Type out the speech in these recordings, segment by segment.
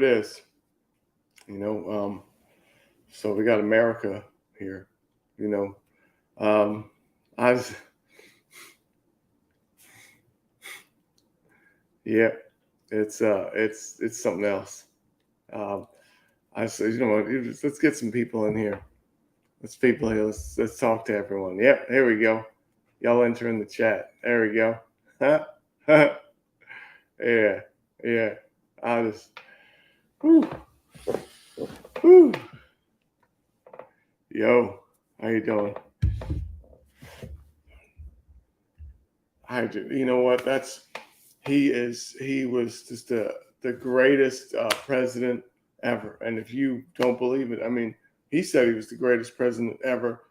it is. So we got America here. You know, I was, yeah, it's something else. Um, I said, let's get some people in here. Let's people here. Let's talk to everyone. Yep, here we go. Y'all enter in the chat. There we go. Yeah, yeah. I just, whew, whew. Yo, how you doing? You know what? He was just the greatest president ever. And if you don't believe it, I mean, he said he was the greatest president ever,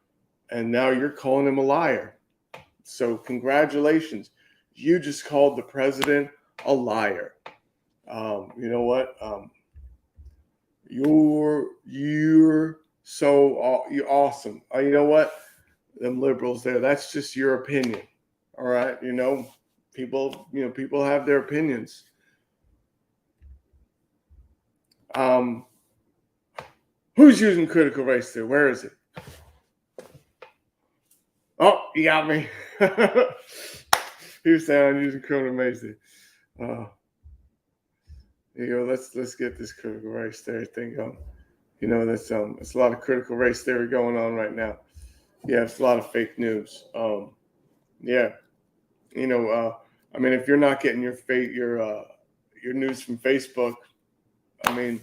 and now you're calling him a liar. So congratulations, you just called the president a liar. You know what? You're so you're awesome. You know what? Them liberals there. That's just your opinion. All right, people have their opinions. Who's using critical race theory? Where is it? Oh, you got me. He was saying I'm using critical race theory. Let's get this critical race theory thing going. That's it's a lot of critical race theory going on right now. Yeah, it's a lot of fake news. Yeah. I mean, if you're not getting your news from Facebook, I mean,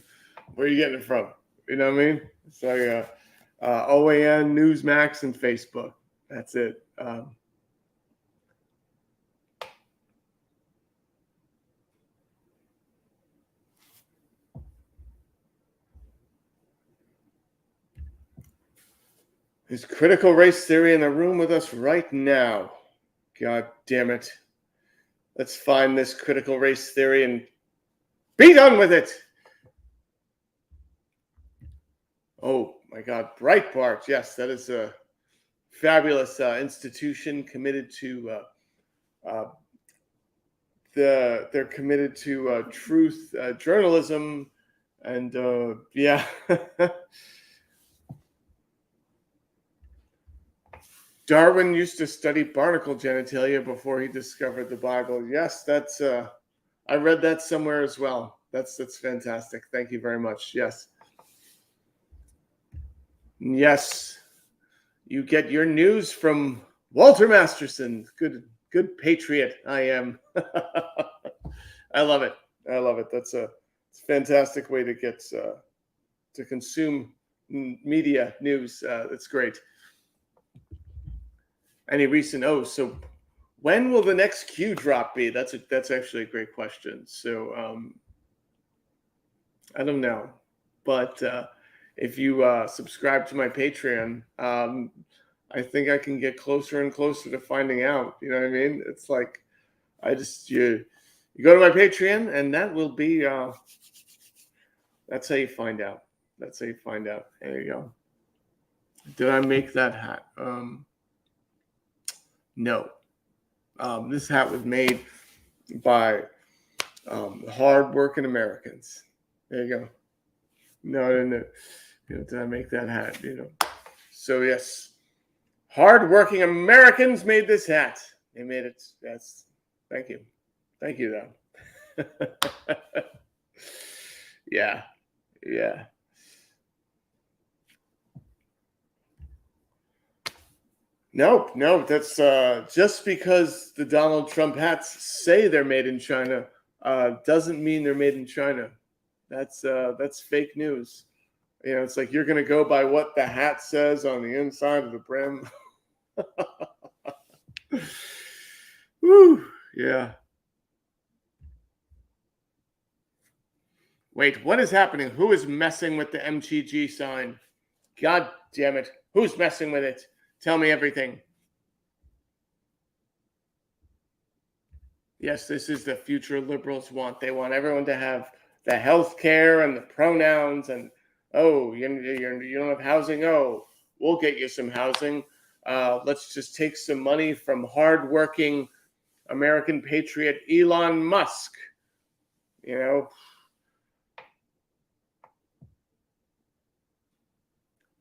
where are you getting it from? You know what I mean? It's like OAN, Newsmax, and Facebook. That's it. Is critical race theory in the room with us right now? God damn it. Let's find this critical race theory and be done with it. Oh my God, Breitbart. Yes, that is a fabulous institution committed to they're committed to truth journalism, and yeah. Darwin used to study barnacle genitalia before he discovered the Bible. Yes, that's I read that somewhere as well. That's fantastic. Thank you very much. Yes. Yes. You get your news from Walter Masterson. Good patriot I am. I love it. I love it. It's a fantastic way to get to consume media news. That's great. Any recent so when will the next Q drop be? That's actually a great question. So I don't know, but if you subscribe to my Patreon, I think I can get closer and closer to finding out. You know what I mean? It's like you go to my Patreon, and that will be that's how you find out. That's how you find out. There you go. Did I make that hat? No. This hat was made by hard-working Americans. There you go. No, I didn't. Did I make that hat? So yes, hard-working Americans made this hat. They made it. Yes. Thank you, though. Yeah. No, that's just because the Donald Trump hats say they're made in China doesn't mean they're made in China. That's fake news. It's like you're going to go by what the hat says on the inside of the brim. Woo, yeah. Wait, what is happening? Who is messing with the MTG sign? God damn it. Who's messing with it? Tell me everything. Yes, this is the future liberals want. They want everyone to have the health care and the pronouns and, oh, you don't have housing? Oh, we'll get you some housing. Let's just take some money from hardworking American patriot Elon Musk.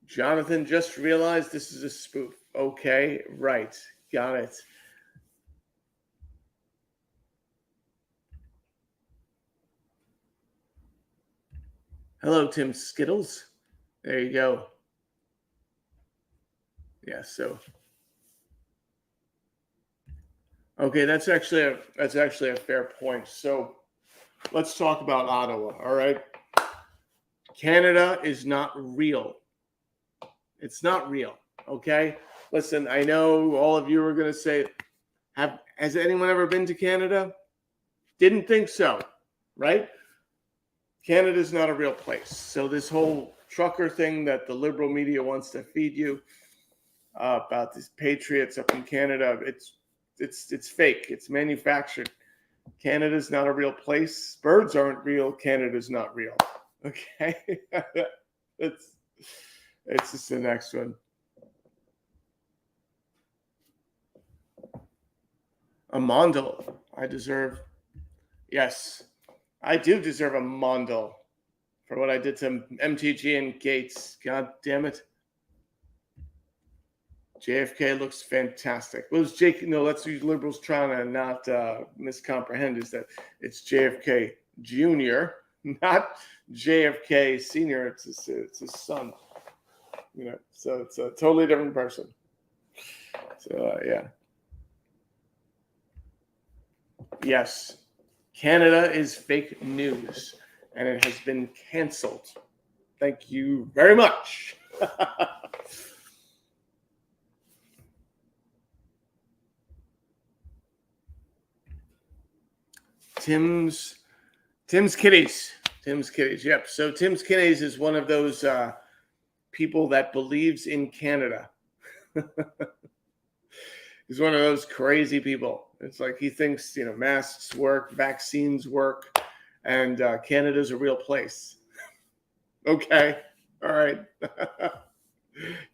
Jonathan just realized this is a spoof. Okay, right. Got it. Hello, Tim Skittles. There you go. Yeah, so okay, that's actually a fair point. So let's talk about Ottawa, all right? Canada is not real. It's not real, okay? Listen, I know all of you are going to say, has anyone ever been to Canada? Didn't think so, right? Canada's not a real place. So this whole trucker thing that the liberal media wants to feed you about these patriots up in Canada, it's fake. It's manufactured. Canada's not a real place. Birds aren't real. Canada's not real. Okay, it's just the next one. A mondel. I deserve. Yes, I do deserve a mondel for what I did to MTG and Gates. God damn it. JFK looks fantastic. Well, it's Jake. No, that's what liberals trying to not miscomprehend is that it's JFK Jr., not JFK Sr. It's his son. You know, so it's a totally different person. So yeah. Yes, Canada is fake news, and it has been canceled. Thank you very much. Tim's Kitties. Tim's Kitties. Yep. So Tim's Kitties is one of those people that believes in Canada. He's one of those crazy people. It's like he thinks, masks work, vaccines work, and Canada's a real place. Okay. All right.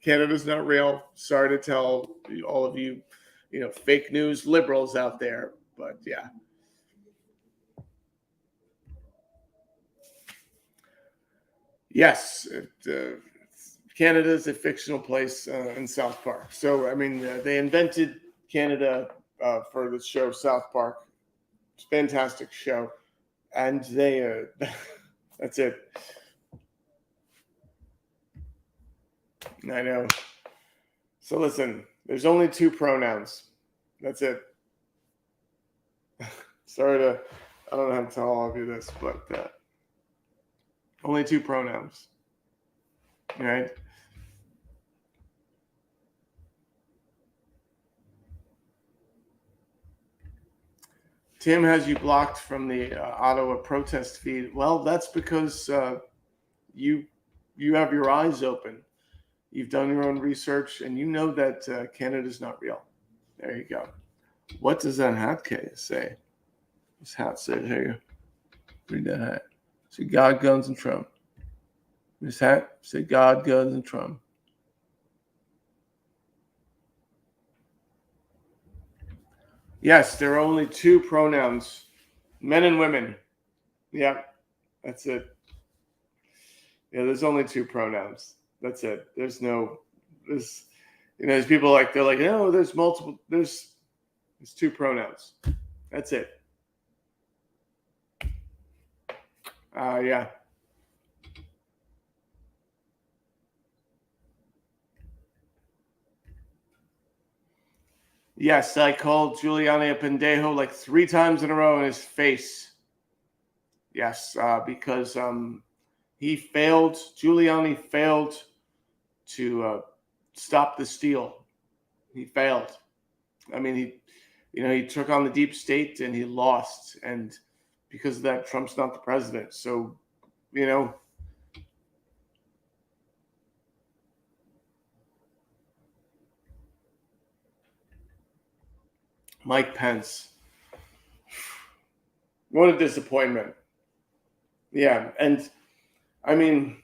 Canada's not real. Sorry to tell all of you, fake news liberals out there. But yeah. Yes. Canada is a fictional place in South Park. So, I mean, they invented Canada for the show South Park. It's a fantastic show. And they, that's it. I know. So listen, there's only 2 pronouns. That's it. I don't know how to tell all of you this, but only 2 pronouns. All right. Tim has you blocked from the Ottawa protest feed. Well, that's because you have your eyes open. You've done your own research, and you know that Canada's not real. There you go. What does that hat case say? This hat says here. Read that hat. Say God, guns, and Trump. This hat say God, guns, and Trump. Yes, there are only 2 pronouns, men and women. Yeah, that's it. Yeah, there's only 2 pronouns. That's it. There's people they're like, no, there's multiple. There's 2 pronouns. That's it. Yeah. Yes, I called Giuliani a pendejo like 3 times in a row in his face. Yes, because Giuliani failed to stop the steal. He failed. I mean, he took on the deep state and he lost. And because of that, Trump's not the president. So, Mike Pence. What a disappointment. Yeah. And I mean,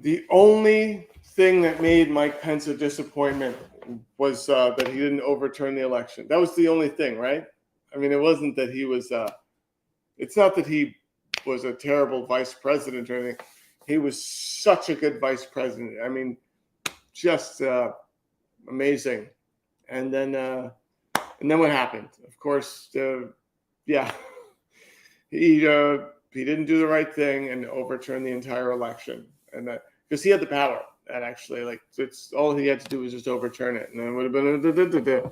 the only thing that made Mike Pence a disappointment was that he didn't overturn the election. That was the only thing, right? I mean, it wasn't that he was, it's not that he was a terrible vice president or anything. He was such a good vice president. I mean, just amazing. And then what happened? Of course, yeah, he didn't do the right thing and overturn the entire election, and that because he had the power. And actually, like, it's all he had to do was just overturn it, and it would have been.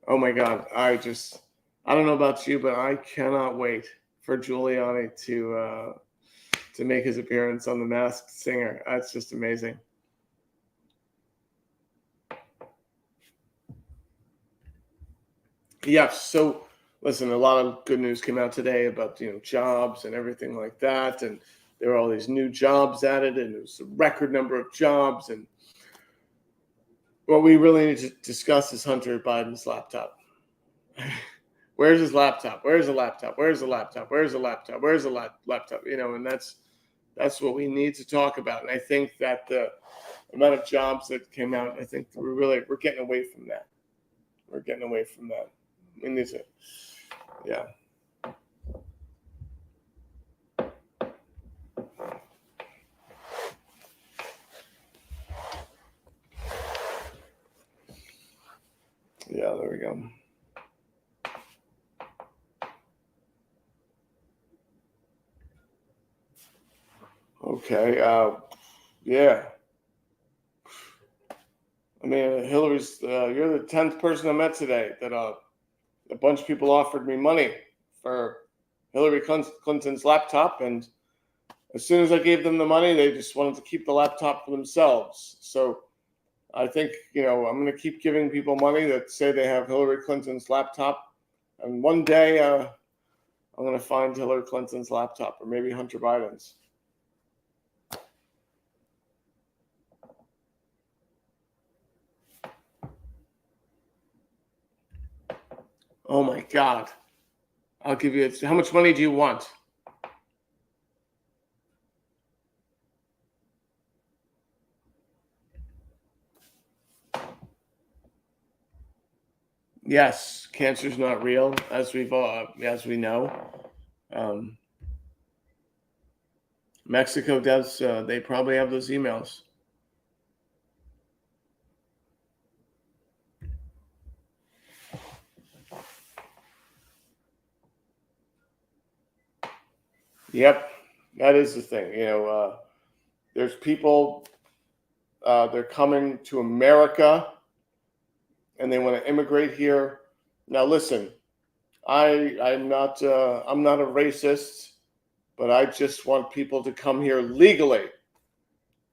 Oh my God! I don't know about you, but I cannot wait for Giuliani to make his appearance on The Masked Singer. That's just amazing. Yeah. So listen, a lot of good news came out today about jobs and everything like that, and there were all these new jobs added, and it was a record number of jobs. And what we really need to discuss is Hunter Biden's laptop. Where's his laptop? Where's the laptop? Where's the laptop? Where's the laptop? Where's the laptop? And that's what we need to talk about. And I think that the amount of jobs that came out, I think we're getting away from that. We're getting away from that. We need to, yeah. Yeah, there we go. Okay. Yeah. I mean, Hillary's. You're the 10th person I met today that a bunch of people offered me money for Hillary Clinton's laptop, and as soon as I gave them the money, they just wanted to keep the laptop for themselves. So I think I'm going to keep giving people money that say they have Hillary Clinton's laptop, and one day I'm going to find Hillary Clinton's laptop, or maybe Hunter Biden's. Oh my God. I'll give you how much money do you want? Yes, cancer's not real, as we know. Mexico does. They probably have those emails. Yep, that is the thing. There's people. They're coming to America, and they want to immigrate here. Now, listen, I'm not a racist, but I just want people to come here legally,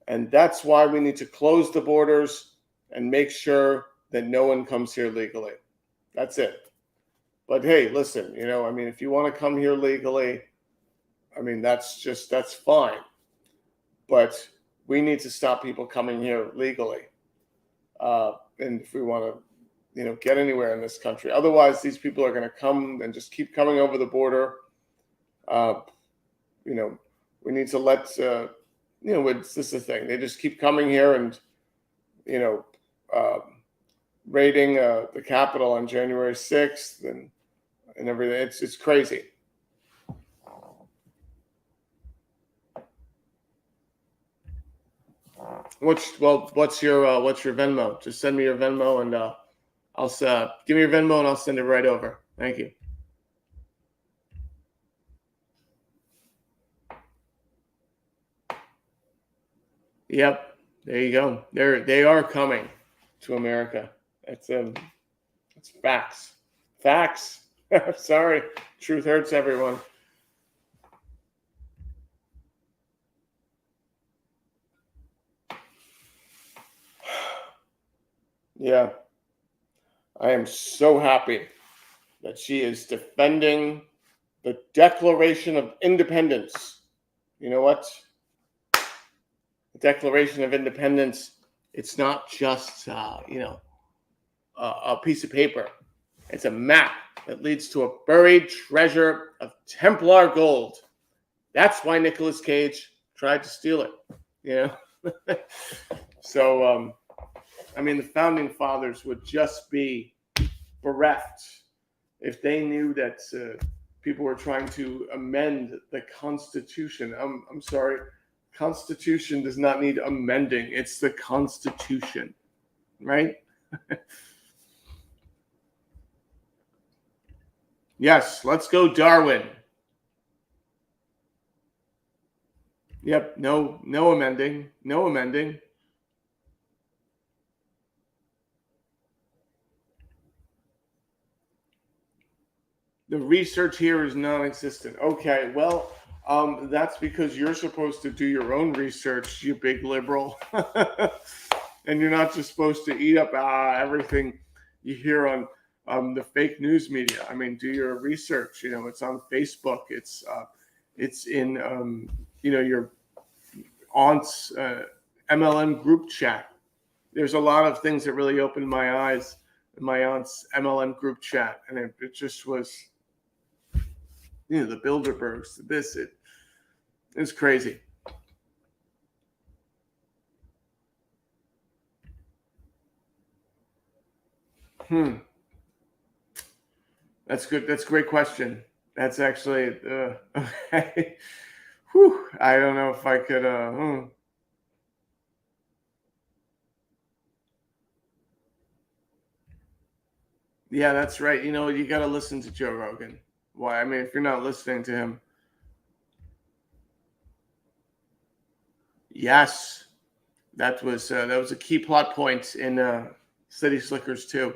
and that's why we need to close the borders and make sure that no one comes here legally. That's it. But hey, listen, I mean, if you want to come here legally, I mean, that's fine. But we need to stop people coming here legally. And if we want to, get anywhere in this country. Otherwise, these people are going to come and just keep coming over the border. We need to let, it's just the thing. They just keep coming here and, raiding the Capitol on January 6th and everything. It's crazy. What's your Venmo? Just send me your Venmo and I'll give me your Venmo and I'll send it right over. Thank you. Yep, there you go. They are coming to America. It's facts. Facts. Sorry, truth hurts everyone. Yeah, I am so happy that she is defending the Declaration of Independence. You know what? The Declaration of Independence, it's not just, a piece of paper. It's a map that leads to a buried treasure of Templar gold. That's why Nicolas Cage tried to steal it, So, I mean, the founding fathers would just be bereft if they knew that people were trying to amend the Constitution. I'm sorry, Constitution does not need amending. It's the Constitution, right? Yes, let's go Darwin. Yep, no amending, no amending. The research here is non-existent. Okay, well, that's because you're supposed to do your own research, you big liberal. And you're not just supposed to eat up everything you hear on the fake news media. I mean, do your research. You know, it's on Facebook. It's in your aunt's MLM group chat. There's a lot of things that really opened my eyes in my aunt's MLM group chat, and it just was, the Bilderbergs, it's crazy. That's good. That's a great question. That's actually okay. Whew. I don't know if I could. Yeah, that's right. You got to listen to Joe Rogan. Why? I mean, if you're not listening to him, yes, that was a key plot point in City Slickers too.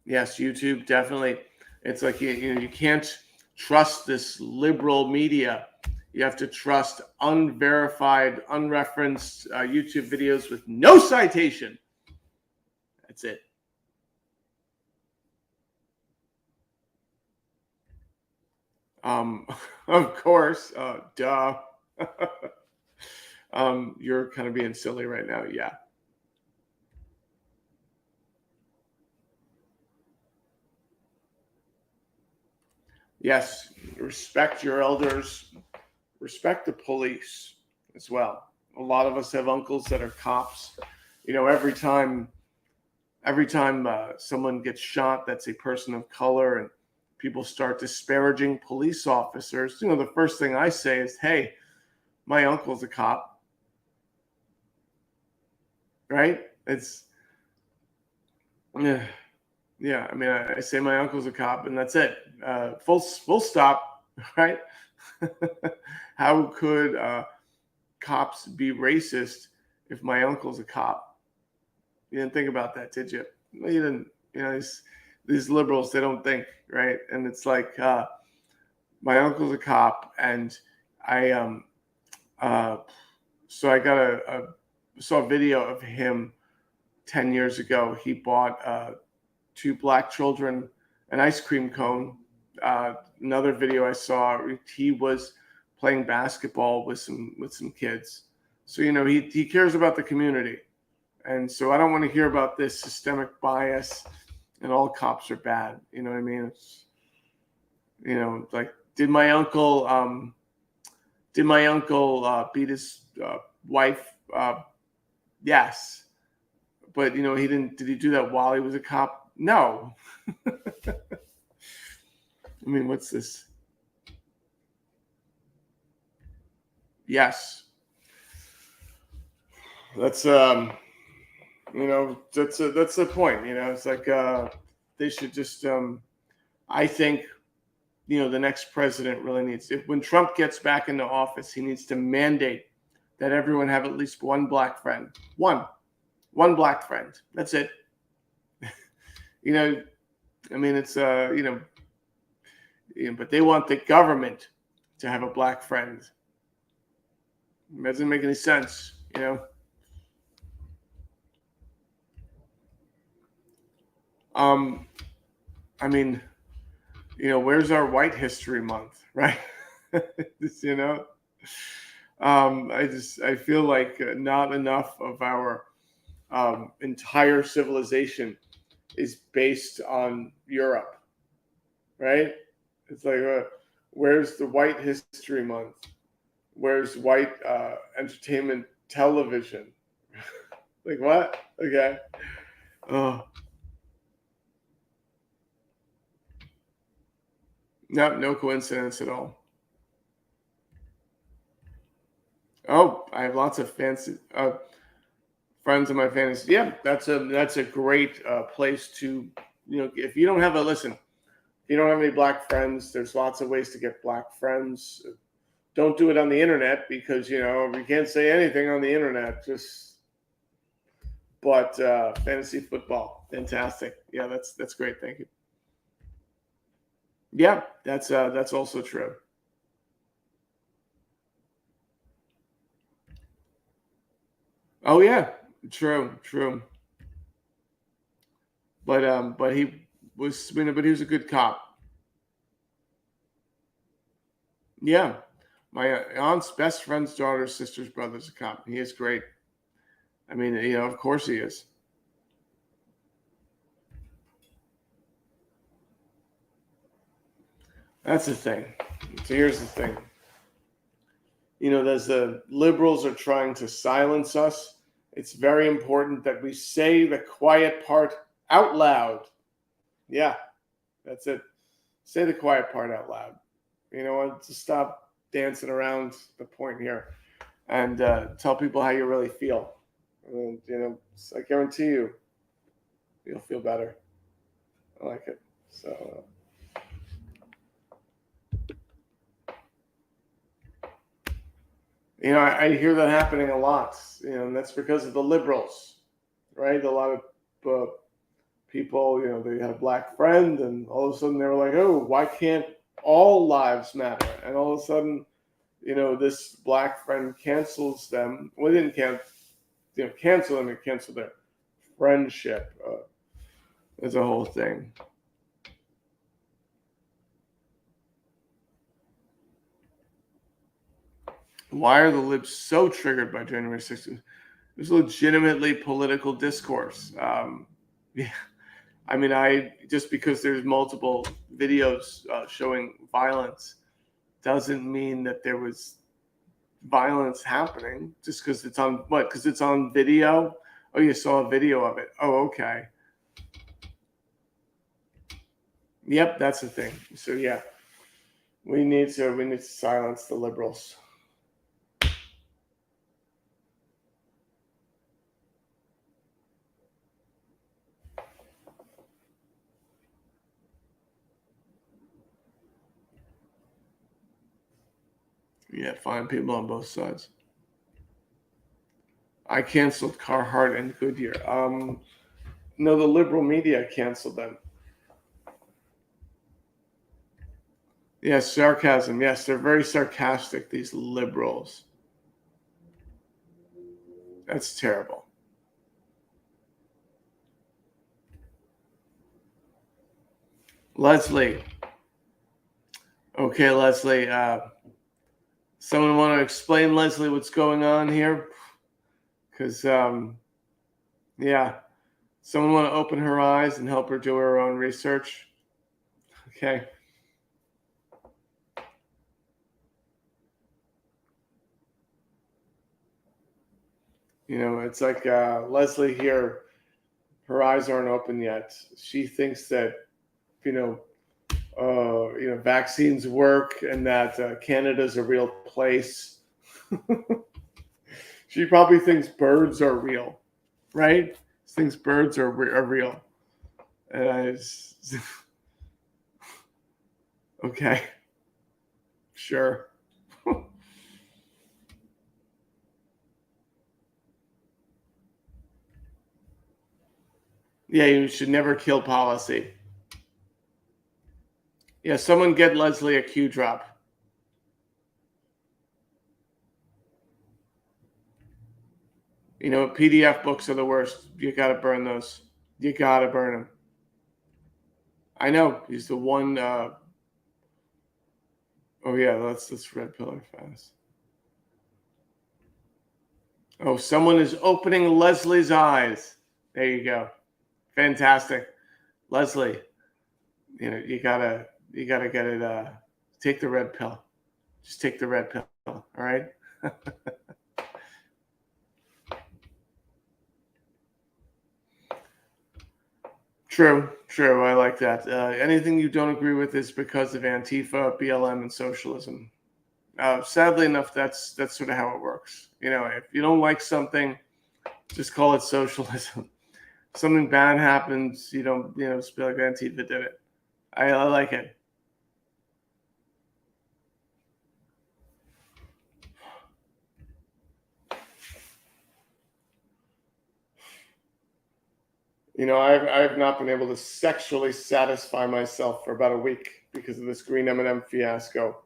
Yes, YouTube definitely. It's like you can't trust this liberal media. You have to trust unverified, unreferenced YouTube videos with no citation. That's it. Of course, duh. You're kind of being silly right now. Yeah. Yes, respect your elders, respect the police as well. A lot of us have uncles that are cops. Every time someone gets shot that's a person of color and people start disparaging police officers, the first thing I say is, hey, my uncle's a cop, right? It's, yeah, I mean, I say my uncle's a cop and that's it. Full stop, right? How could cops be racist if my uncle's a cop? You didn't think about that, did you? Well, you didn't. These liberals, they don't think, right? And it's like, my uncle's a cop, and so I saw a video of him 10 years ago. He bought 2 black children an ice cream cone. Another video I saw, he was playing basketball with some kids. So he cares about the community, and so I don't want to hear about this systemic bias and all cops are bad. You know what I mean? It's, like, did my uncle beat his wife? Yes, but he didn't. Did he do that while he was a cop? No. I mean, what's this? Yes. That's that's the point. It's like they should just I think the next president really needs, when Trump gets back into office, he needs to mandate that everyone have at least one black friend. One black friend. That's it. I mean, it's but they want the government to have a black friend. It doesn't make any sense, I mean, where's our White History Month, right? I feel like not enough of our entire civilization is based on Europe, right? It's like, where's the White History Month? Where's white entertainment television? Like, what? Okay. Oh. No coincidence at all. Oh, I have lots of fancy friends in my fantasy. Yeah, that's a great place to, if you don't have a listen, if you don't have any black friends, there's lots of ways to get black friends. Don't do it on the internet because you can't say anything on the internet. But fantasy football, fantastic. Yeah, that's great. Thank you. Yeah, that's also true. Oh yeah, true. But he was, but he was a good cop. Yeah, my aunt's best friend's daughter's sister's brother's a cop. He is great. I mean, of course he is. That's the thing. So here's the thing. As the liberals are trying to silence us, it's very important that we say the quiet part out loud. Yeah, that's it. Say the quiet part out loud. To stop dancing around the point here and tell people how you really feel. And, I guarantee you'll feel better. I like it. So, I hear that happening a lot, and that's because of the liberals, right? A lot of people, they had a black friend, and all of a sudden they were like, oh, why can't all lives matter? And all of a sudden, this black friend cancels them. Well, they didn't cancel them, it canceled their friendship. It's a whole thing. Why are the libs so triggered by January 6th? It was legitimately political discourse. Yeah, I mean, just because there's multiple videos showing violence doesn't mean that there was violence happening. Just because it's on what? Because it's on video. Oh, you saw a video of it. Oh, okay. Yep, that's the thing. So yeah, we need to silence the liberals. Yeah, find people on both sides. I canceled Carhartt and Goodyear. No, the liberal media canceled them. Yes, sarcasm. Yes, they're very sarcastic, these liberals. That's terrible. Leslie. Okay, Leslie. Someone want to explain, Leslie, what's going on here? Because, yeah, someone want to open her eyes and help her do her own research? Okay. It's like Leslie here, her eyes aren't open yet. She thinks that, vaccines work and that Canada's a real place. She probably thinks birds are real, right? She thinks birds are real. And I just, okay, sure. Yeah, you should never kill policy. Yeah, someone get Leslie a Q drop. PDF books are the worst. You got to burn those. You got to burn them. I know. He's the one. Oh, yeah, let's red pillar fast. Oh, someone is opening Leslie's eyes. There you go. Fantastic. Leslie, you gotta get it. Take the red pill. Just take the red pill. All right. True, true. I like that. Anything you don't agree with is because of Antifa, BLM, and socialism. Sadly enough, that's sort of how it works. If you don't like something, just call it socialism. Something bad happens, you don't, just be like Antifa did it. I like it. I've not been able to sexually satisfy myself for about a week because of this green M&M fiasco.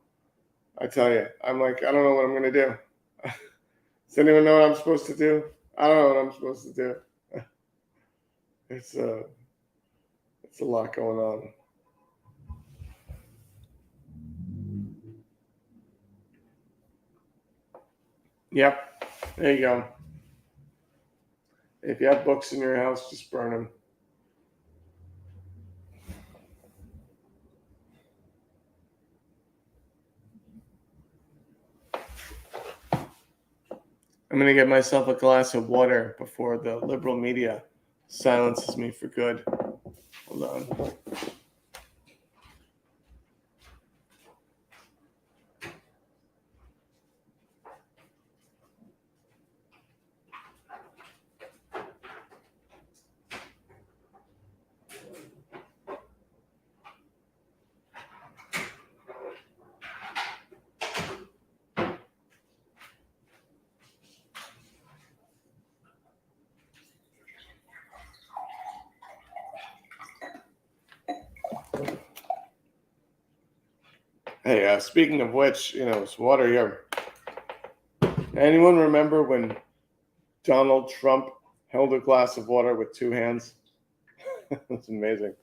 I tell you, I'm like, I don't know what I'm gonna do. Does anyone know what I'm supposed to do? I don't know what I'm supposed to do. It's it's a lot going on. Yep, there you go. If you have books in your house, just burn them. I'm gonna get myself a glass of water before the liberal media silences me for good. Hold on. Hey, speaking of which, it's water here. Anyone remember when Donald Trump held a glass of water with two hands? That's amazing.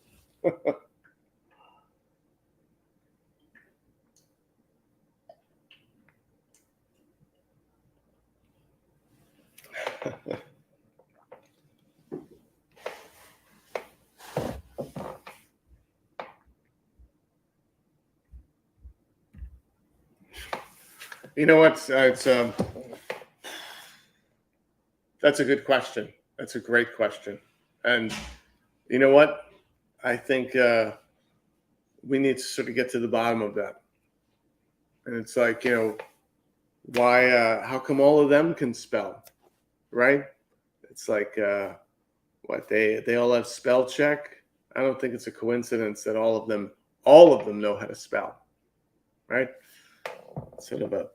You know what? That's a good question. That's a great question. And you know what? I think we need to sort of get to the bottom of that. And it's like, why? How come all of them can spell, right? It's like, what they all have spell check. I don't think it's a coincidence that all of them know how to spell, right? It's sort of a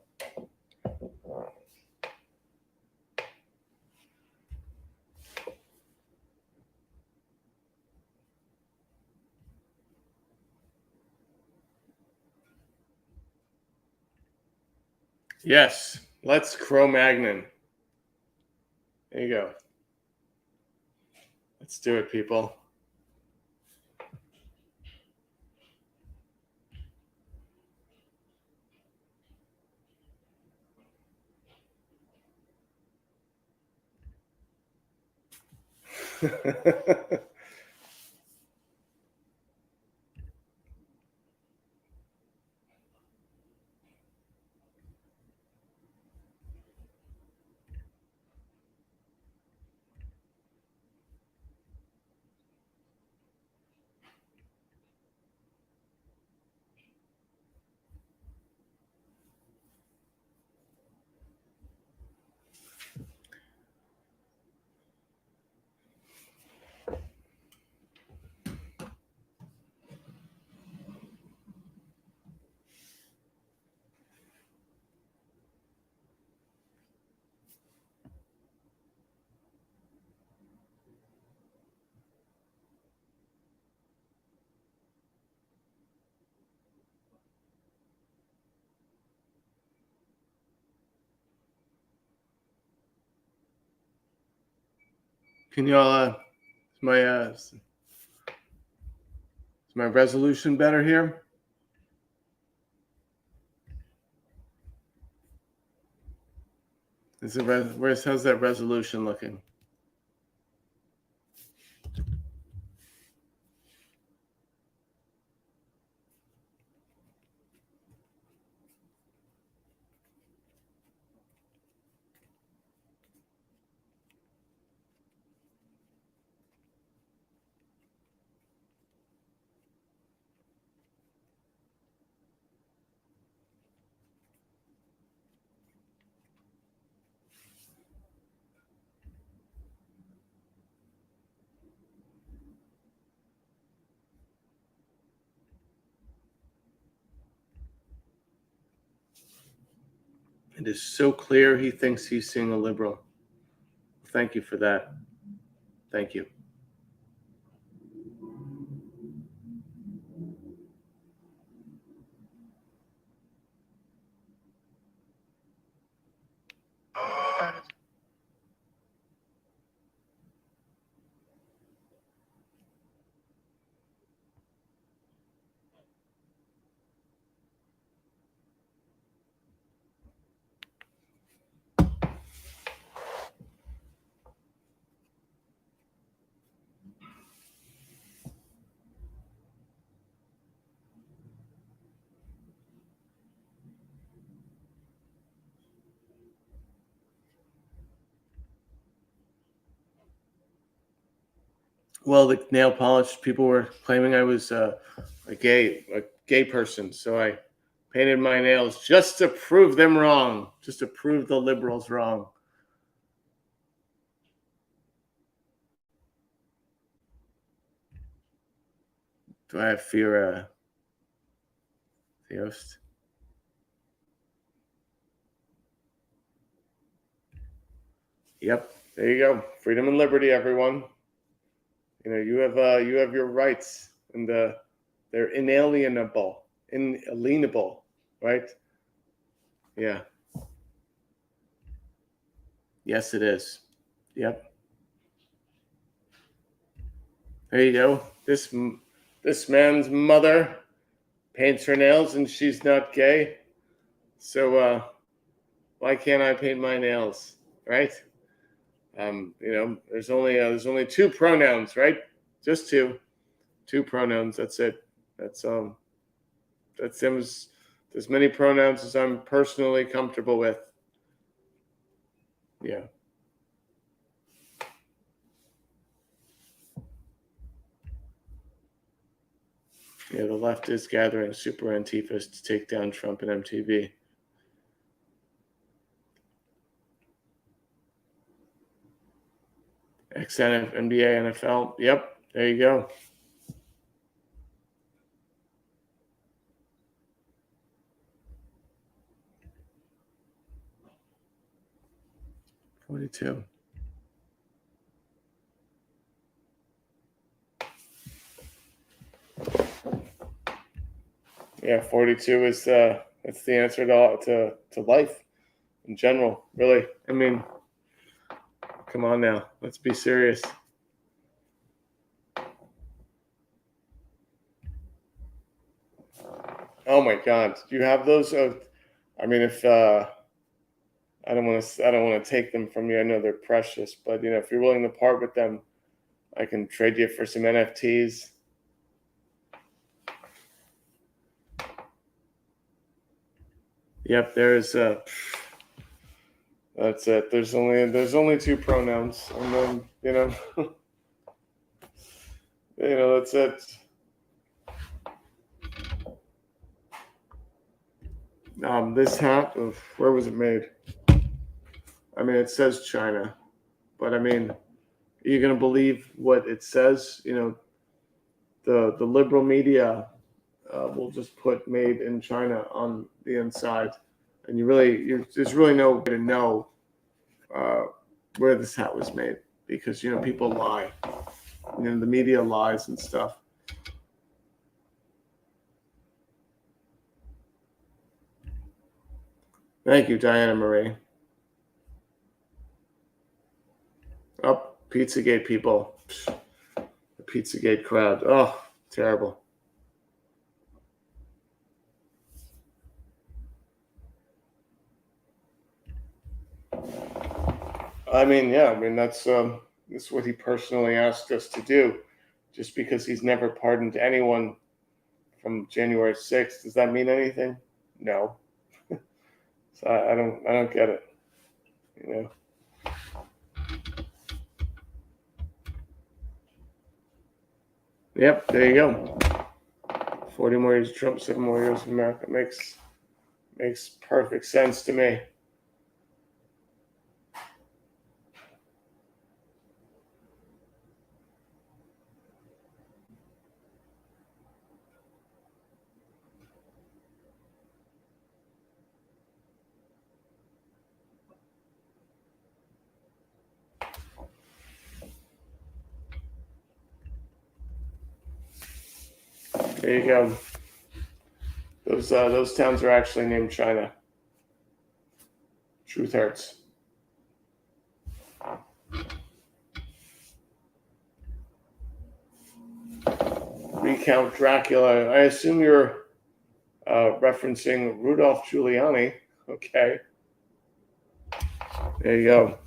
yes. Let's Cro-Magnon. There you go. Let's do it, people. Can you all? Is my resolution better here? How's that resolution looking? It is so clear he thinks he's seeing a liberal. Thank you for that. Thank you. Well, the nail polish people were claiming I was a gay person, so I painted my nails just to prove them wrong, just to prove the liberals wrong. Do I have fear, Theost? Yep, there you go. Freedom and liberty, everyone. You have your rights, and they're inalienable, right? Yeah. Yes, it is. Yep. There you go. This man's mother paints her nails, and she's not gay. So why can't I paint my nails, right? There's only two pronouns, right? Just two pronouns. That's it. That's them as many pronouns as I'm personally comfortable with. Yeah. Yeah, the left is gathering super antifas to take down Trump and MTV. XNF, NBA, NFL. Yep, there you go. $42. Yeah, 42 is that's the answer to life in general. Really, I mean, come on now, let's be serious. Oh my God, do you have those? I mean, if I don't want to take them from you. I know they're precious, but if you're willing to part with them, I can trade you for some NFTs. Yep, that's it. There's only two pronouns, and then that's it. This hat, where was it made? I mean, it says China, but I mean, are you gonna believe what it says? The liberal media will just put "made in China" on the inside, and there's really no way to know where this hat was made because people lie. The media lies and stuff. Thank you, Diana Marie. Oh, Pizzagate people. The Pizzagate crowd. Oh, terrible. I mean, yeah, that's what he personally asked us to do. Just because he's never pardoned anyone from January 6th, does that mean anything? No. So I don't get it. Yep, there you go. 40 more years of Trump, 7 more years of America makes perfect sense to me. There you go. Those towns are actually named China. Truth hurts. Recount Dracula. I assume you're referencing Rudolph Giuliani. Okay. There you go.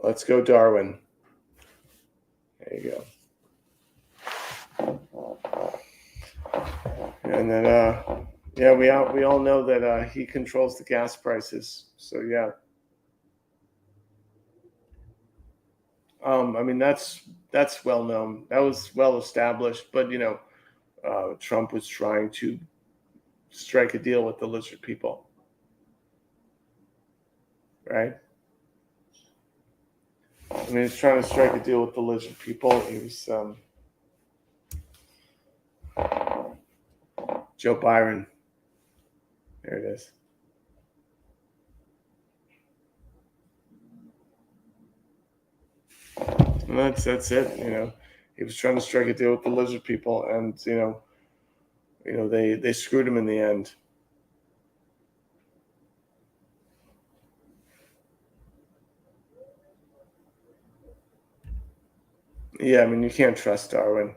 Let's go, Darwin. There you go. And then, yeah, we all know that he controls the gas prices. So yeah. I mean that's well known. That was well established. But Trump was trying to strike a deal with the lizard people, right? I mean, he's trying to strike a deal with the lizard people. He was Joe Byron. There it is. And that's it. He was trying to strike a deal with the lizard people, and they screwed him in the end. Yeah, I mean, you can't trust Darwin.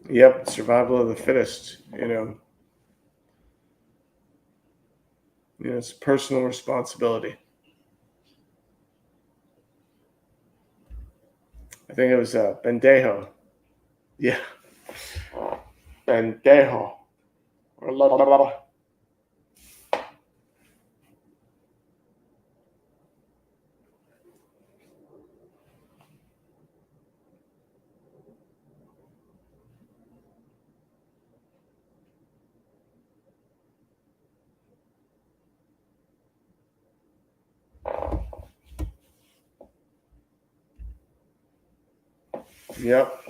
Yep, survival of the fittest. It's personal responsibility. I think it was Bendejo. Yeah, Bendejo. Yep.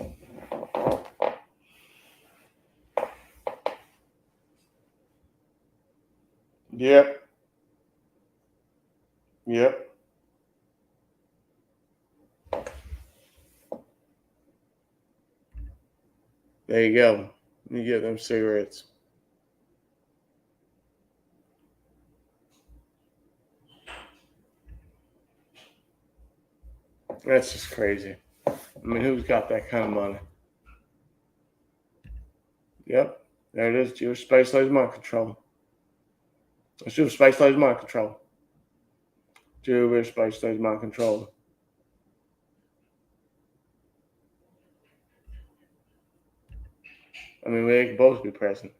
Yep. Yep. There you go. You get them cigarettes. That's just crazy. I mean, who's got that kind of money? Yep. There it is. Jewish space laser mind control. Let's do space laser mind control. Jewish space laser mind control. I mean, they could both be present.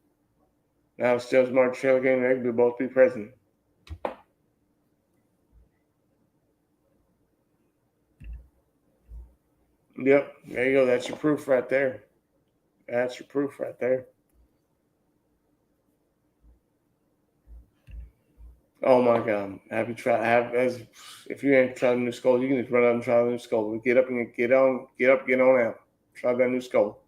Now it's just March Trail game. They could both be present. Yep. There you go. That's your proof right there. That's your proof right there. Oh my God! Have you tried? If you ain't tried a new skull, you can just run out and try a new skull. Get up and get on out. Try that new skull.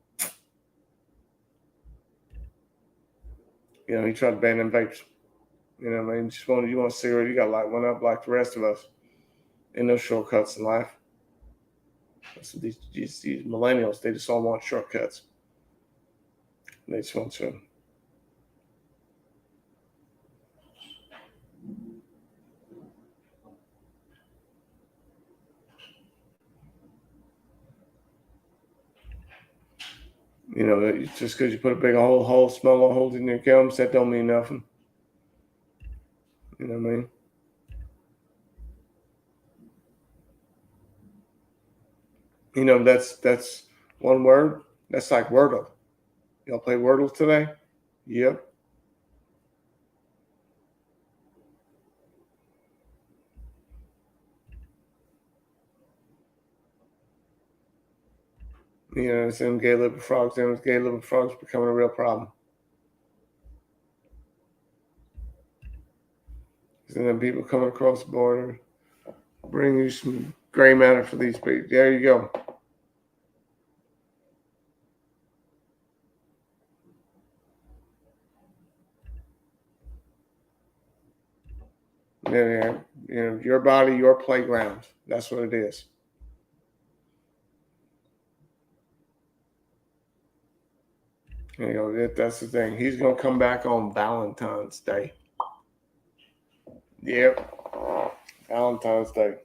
He tried to ban them vapes. I mean, you want a cigarette, you got to light one up like the rest of us. Ain't no shortcuts in life. That's what these millennials, they just all want shortcuts. They just want to. Just because you put a big hole, small holes in your gums, that don't mean nothing. You know what I mean? That's one word. That's like Wordle. Y'all play Wordle today? Yep. It's them gay liver frogs. Them gay liver frogs becoming a real problem. And then people coming across the border, bring you some gray matter for these people. There you go. Yeah, your body, your playground. That's what it is. That's the thing. He's gonna come back on Valentine's Day. Yep, Valentine's Day.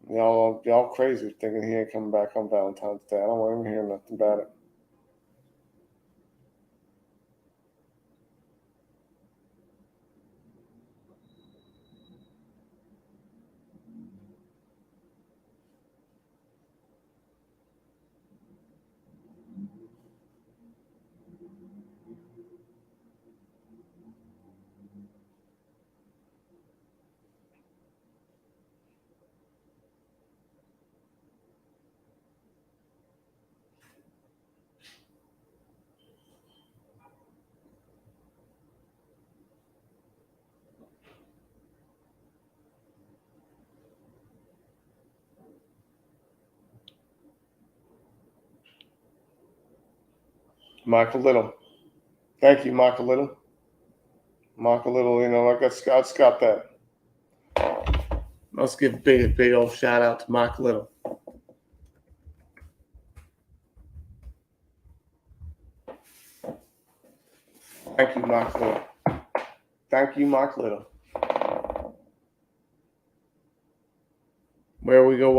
Y'all crazy thinking he ain't coming back on Valentine's Day. I don't want to hear nothing about it. Michael Little. Thank you, Michael Little. Michael Little, I got Scott's got that. Let's give a big old shout out to Michael Little. Thank you, Michael Little. Thank you, Michael Little. Where we go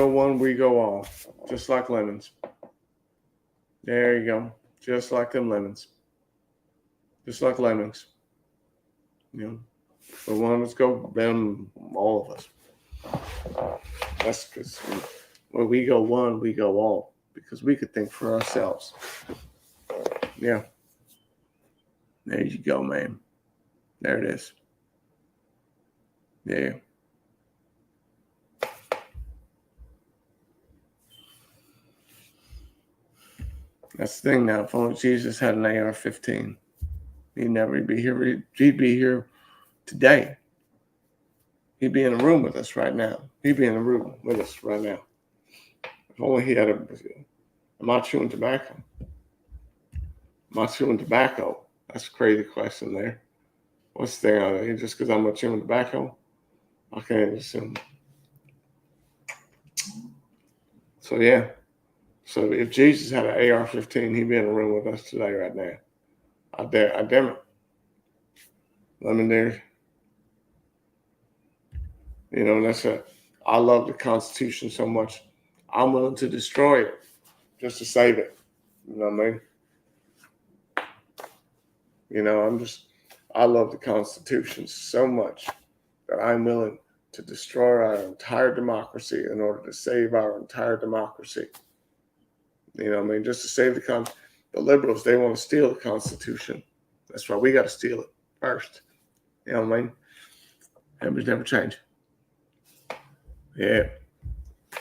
one, we go all. Just like lemons. There you go. Just like them lemons. Just like lemons. For one, let's go them, all of us. That's because where we go one, we go all. Because we could think for ourselves. Yeah. There you go, man. There it is. Yeah. That's the thing now. If only Jesus had an AR-15, he'd be here. He'd be here today. He'd be in a room with us right now. He'd be in a room with us right now. If only he had a. Am I chewing tobacco? Am I chewing tobacco? That's a crazy question there. What's the thing? Just because I'm not chewing tobacco, I can't assume. So yeah. So if Jesus had an AR-15, he'd be in a room with us today, right now. I damn it. Lemon there. That's I love the Constitution so much. I'm willing to destroy it just to save it. You know what I mean? I love the Constitution so much that I'm willing to destroy our entire democracy in order to save our entire democracy. You know what I mean? Just to save the liberals, they want to steal the Constitution. That's why we got to steal it first. You know what I mean? Habits never change. Yeah.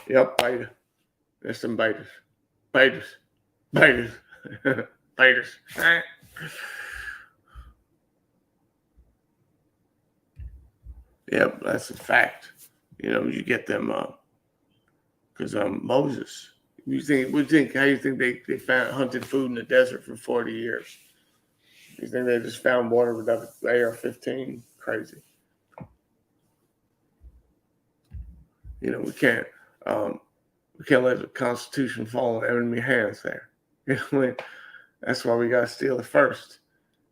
Yep, beta. There's some betas. Betas. Betas. Betas. Yep, that's a fact. You get them because Moses. How you think they found hunted food in the desert for 40 years? You think they just found water with that AR-15? Crazy. We can't let the Constitution fall in enemy hands there. That's why we got to steal it first.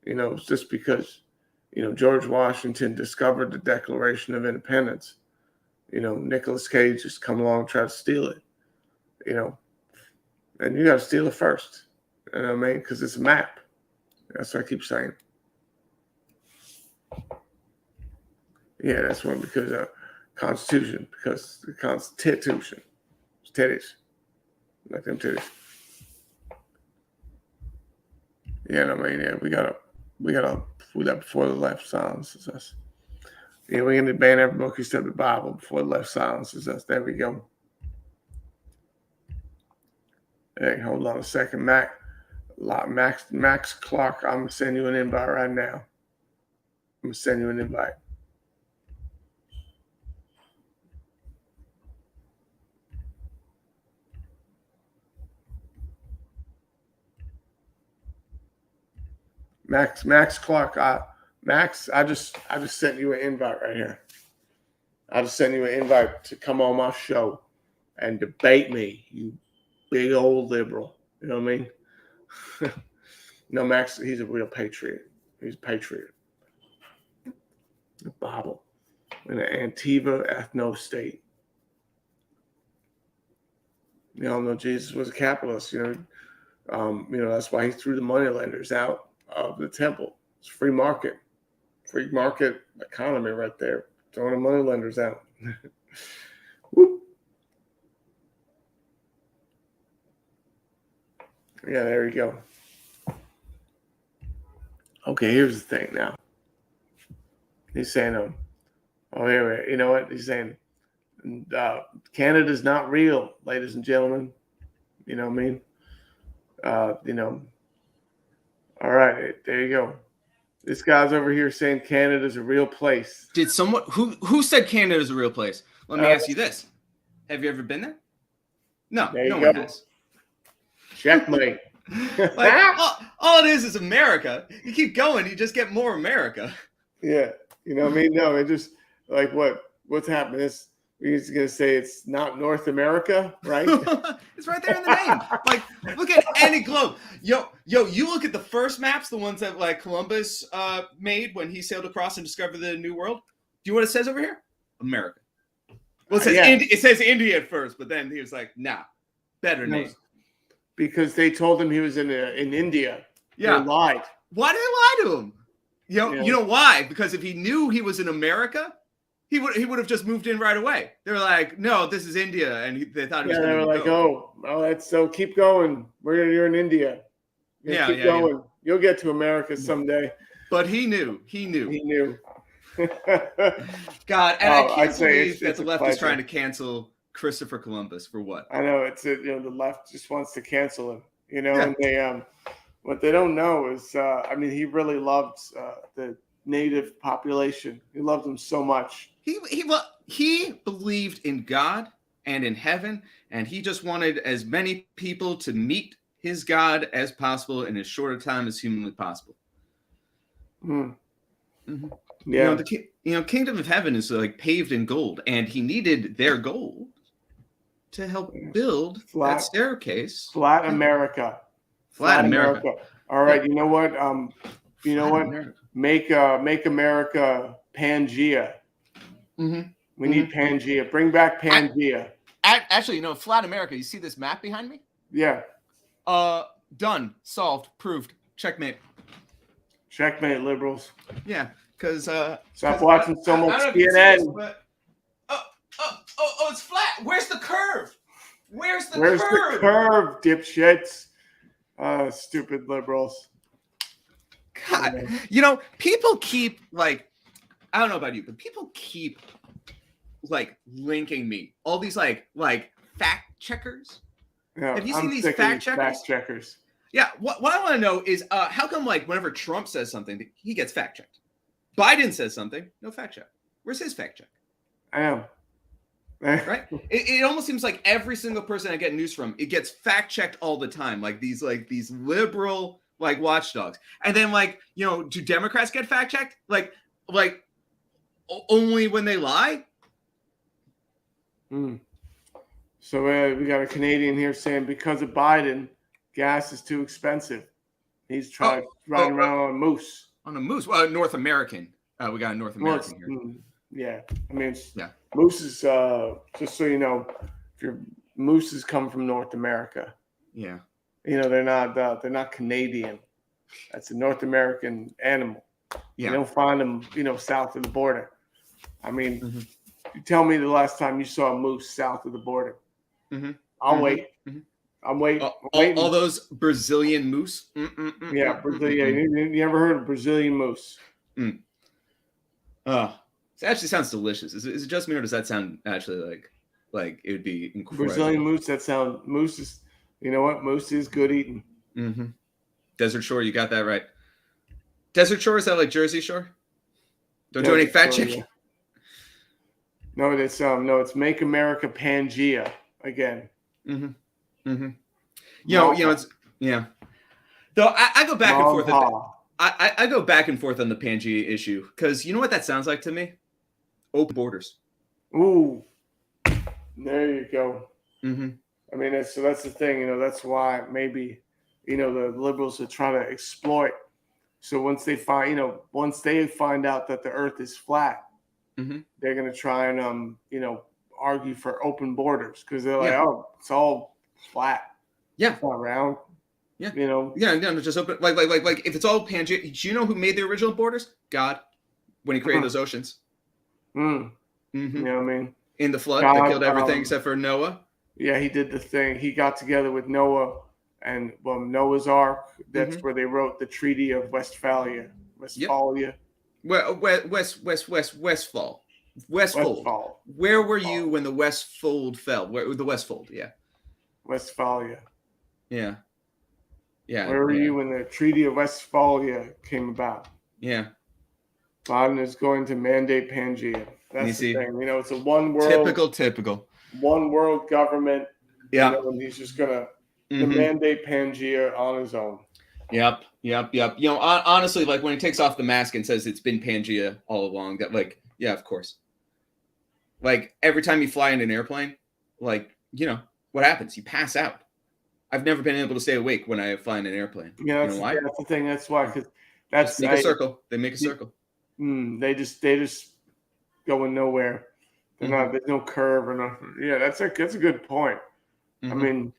It's just because, George Washington discovered the Declaration of Independence. Nicolas Cage just come along and try to steal it. And you got to steal it first. You know what I mean? Because it's a map. That's what I keep saying. Yeah, that's one because Constitution, because the Constitution. It's titties. Like them titties. Yeah, I mean, yeah, we gotta put that before the left silences us. Yeah, we're gonna ban every book except the Bible before the left silences us. There we go. Hey, hold on a second, Max Clark. I'm gonna send you an invite right now. I'm gonna send you an invite. Max Clark. Max, I just sent you an invite right here. I just sent you an invite to come on my show and debate me, you big old liberal. You know what I mean? No, Max, he's a real patriot. He's a patriot. The Bible in an Antiva ethno state. You all know Jesus was a capitalist. That's why he threw the moneylenders out of the temple. It's free market economy right there. Throwing the moneylenders out. Whoop. Yeah, there you go. Okay, here's the thing now. He's saying, you know what? He's saying, Canada's not real, ladies and gentlemen. You know what I mean? All right, there you go. This guy's over here saying Canada's a real place. Did someone who said Canada's a real place? Let me ask you this: have you ever been there? No, no one has. Checkmate. all it is America. You keep going, you just get more America. Yeah, you know what I mean? No, it just like what's happening. We're just gonna say it's not North America, right? It's right there in the name. Like, look at any globe. Yo, you look at the first maps, the ones that like Columbus made when he sailed across and discovered the New World. Do you know what it says over here? America. Well, it says India at first, but then he was like, nah, better name. Because they told him he was in India. Yeah. They lied. Why did they lie to him? You know why? Because if he knew he was in America, he would have just moved in right away. They were like, no, this is India, and they thought he was going to go. They were like, that's so keep going. You're in India. Keep going. Yeah. You'll get to America someday. But he knew. He knew. God, and I can't believe that the left is trying to cancel Christopher Columbus for what? I know the left just wants to cancel him. And they what they don't know is he really loved the native population. He loved them so much. He believed in God and in heaven, and he just wanted as many people to meet his God as possible in as short a time as humanly possible. Mm-hmm. Yeah, Kingdom of Heaven is like paved in gold, and he needed their gold to help build that staircase. Flat America. Flat America. All right, you know what? America. Make America Pangea. Mm-hmm. We need Pangea. Bring back Pangea. Actually, Flat America. You see this map behind me? Yeah. Done. Solved. Proved. Checkmate. Checkmate, liberals. Yeah, because stop watching so much CNN. It's flat. Where's the curve? Where's the curve, dipshits? Stupid liberals. God, people keep like, I don't know about you, but people keep like linking me all these like fact checkers. Yeah, have you seen these fact checkers? Yeah. What I want to know is how come like whenever Trump says something, he gets fact checked. Biden says something, no fact check. Where's his fact check? I am. Right? It almost seems like every single person I get news from, it gets fact checked all the time. Like these liberal like watchdogs. And then do Democrats get fact checked? Like only when they lie? So we got a Canadian here saying because of Biden, gas is too expensive. He's trying riding around on a moose. On a moose? Well, North American. We got a North American Yeah. here. Mooses, just so you know, mooses come from North America. Yeah. They're not Canadian. That's a North American animal. Yeah. You don't find them, south of the border. You tell me the last time you saw a moose south of the border. Mm-hmm. I'll wait. Mm-hmm. I'm waiting. All those Brazilian moose? Yeah, Brazilian. You ever heard of Brazilian moose? It actually sounds delicious. Is it just me, or does that sound actually like it would be incredible? Brazilian moose. Moose is. You know what? Moose is good eating. Mm-hmm. Desert Shore, you got that right. Desert Shore, is that like Jersey Shore? Don't do any fact checking. Yeah. No, it's Make America Pangea again. Mm-hmm. Mm-hmm. It's Though I go back and forth. I go back and forth on the Pangea issue because you know what that sounds like to me? Open borders. Ooh, there you go. Mm-hmm. I mean, that's the thing. That's why maybe the liberals are trying to exploit. So once they find out that the Earth is flat, Mm-hmm. they're gonna try and argue for open borders because they're like, Yeah. oh, it's all flat. Yeah. It's not round. Yeah. You know. Yeah. No, just open. Like if it's all Pangea, do you know who made the original borders? God, when he created those oceans. Mm. Mm-hmm. You know what I mean? In the flood God, that killed everything except for Noah. Yeah, he did the thing. He got together with Noah and Noah's Ark. That's where they wrote the Treaty of Westphalia. Westphalia. Yep. Westfall. Westfall. Where were you when the Westfold fell? Where the Westfold? Yeah. Westphalia. Yeah. Yeah. Where were you when the Treaty of Westphalia came about? Yeah. Biden is going to mandate Pangea. That's the thing. It's a one world. Typical. One world government. Yeah. And he's just gonna mandate Pangea on his own. Yep. Honestly, like when he takes off the mask and says it's been Pangea all along, that yeah, of course. Like every time you fly in an airplane, what happens? You pass out. I've never been able to stay awake when I fly in an airplane. Yeah, you know why? That's the thing. That's why, because that's make a circle. They make a circle. They just go in nowhere. They're not. There's no curve or nothing. Yeah, that's a good point. I mean,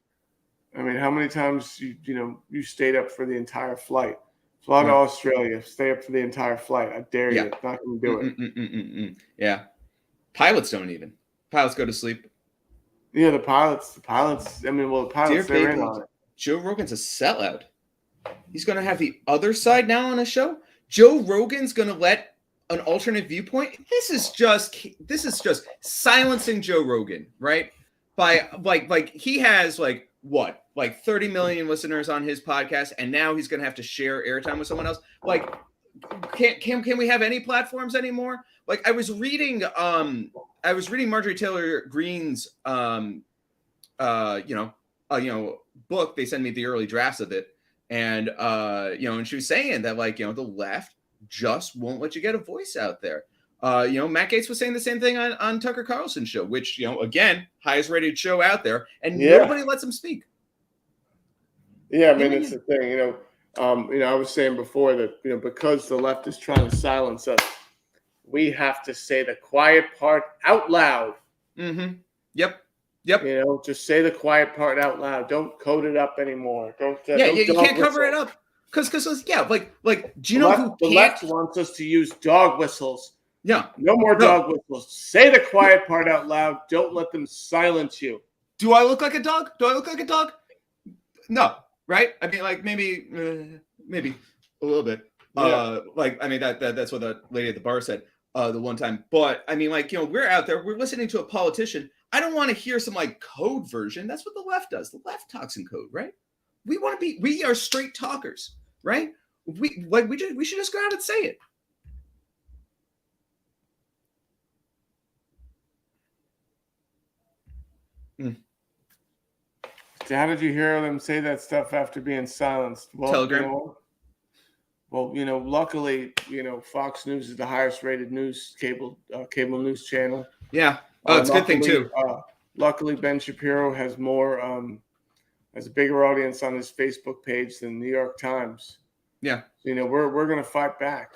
how many times you stayed up for the entire flight? Fly to Australia, stay up for the entire flight. I dare you. Not going to do it. Yeah. Pilots don't even. Pilots go to sleep. Yeah, the pilots. The pilots, they're in on it. Joe Rogan's a sellout. He's going to have the other side now on a show. Joe Rogan's going to let an alternate viewpoint. This is just silencing Joe Rogan, right? By he has 30 million listeners on his podcast, and now he's going to have to share airtime with someone else. Can we have any platforms anymore? I was reading Marjorie Taylor Greene's book. They sent me the early drafts of it, and and she was saying that the left just won't let you get a voice out there. Matt Gaetz was saying the same thing on Tucker Carlson's show, which again, highest rated show out there, and nobody lets him speak. Yeah, it's the thing. I was saying before that because the left is trying to silence us, we have to say the quiet part out loud. Mm-hmm. Yep. Just say the quiet part out loud. Don't code it up anymore. You can't cover it up. Because do you know who the left wants us to use dog whistles? Yeah. No more dog whistles. Say the quiet part out loud. Don't let them silence you. Do I look like a dog? No. Right? Maybe a little bit. Yeah. That's what the lady at the bar said the one time. But we're out there, we're listening to a politician. I don't want to hear some code version. That's what the left does. The left talks in code, right? We are straight talkers, right? We should just go out and say it. How did you hear them say that stuff after being silenced? Well, Telegram. Luckily, Fox News is the highest rated cable news channel. Yeah. Oh, it's a good thing too. Luckily, Ben Shapiro has has a bigger audience on his Facebook page than the New York Times. Yeah. We're gonna fight back.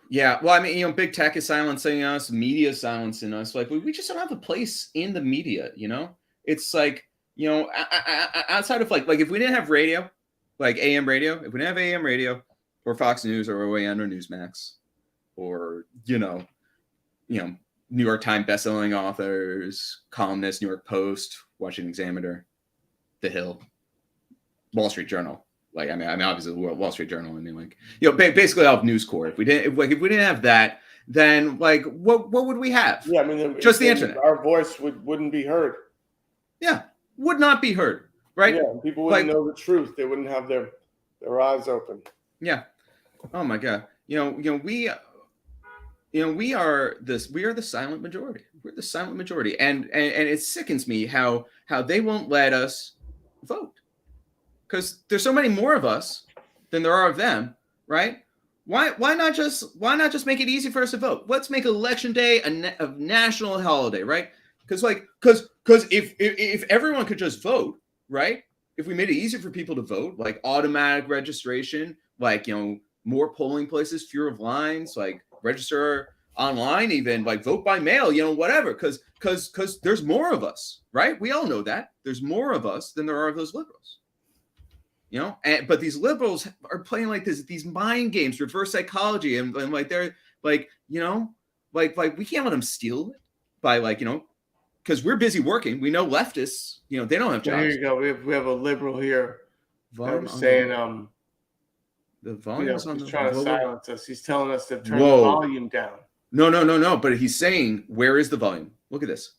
Yeah. Well, big tech is silencing us, media is silencing us. We just don't have a place in the media. It's outside of if we didn't have radio, AM radio, if we didn't have AM radio or Fox News or OAN or Newsmax or, New York Times bestselling authors, columnists, New York Post, Washington Examiner, The Hill, Wall Street Journal. Obviously the Wall Street Journal. Basically all of News Corps. If we didn't have that, then what would we have? Yeah, just the internet. Our voice wouldn't be heard. Yeah, would not be heard, right? Yeah, people wouldn't know the truth. They wouldn't have their eyes open. Yeah. Oh my God. We are the silent majority. We're the silent majority, and it sickens me how they won't let us vote because there's so many more of us than there are of them, right? Why not just make it easy for us to vote? Let's make Election Day a national holiday, right? Because if everyone could just vote, right? If we made it easier for people to vote, like automatic registration, like more polling places, fewer of lines, like register online, even like vote by mail, whatever. Because there's more of us, right? We all know that there's more of us than there are of those liberals. But these liberals are playing like these mind games, reverse psychology, and like they're like we can't let them steal it by because we're busy working. We know leftists, they don't have jobs. Here you go. We have a liberal here that was saying the volume's on he's trying to silence us. He's telling us to turn the volume down. No. But he's saying, where is the volume? Look at this.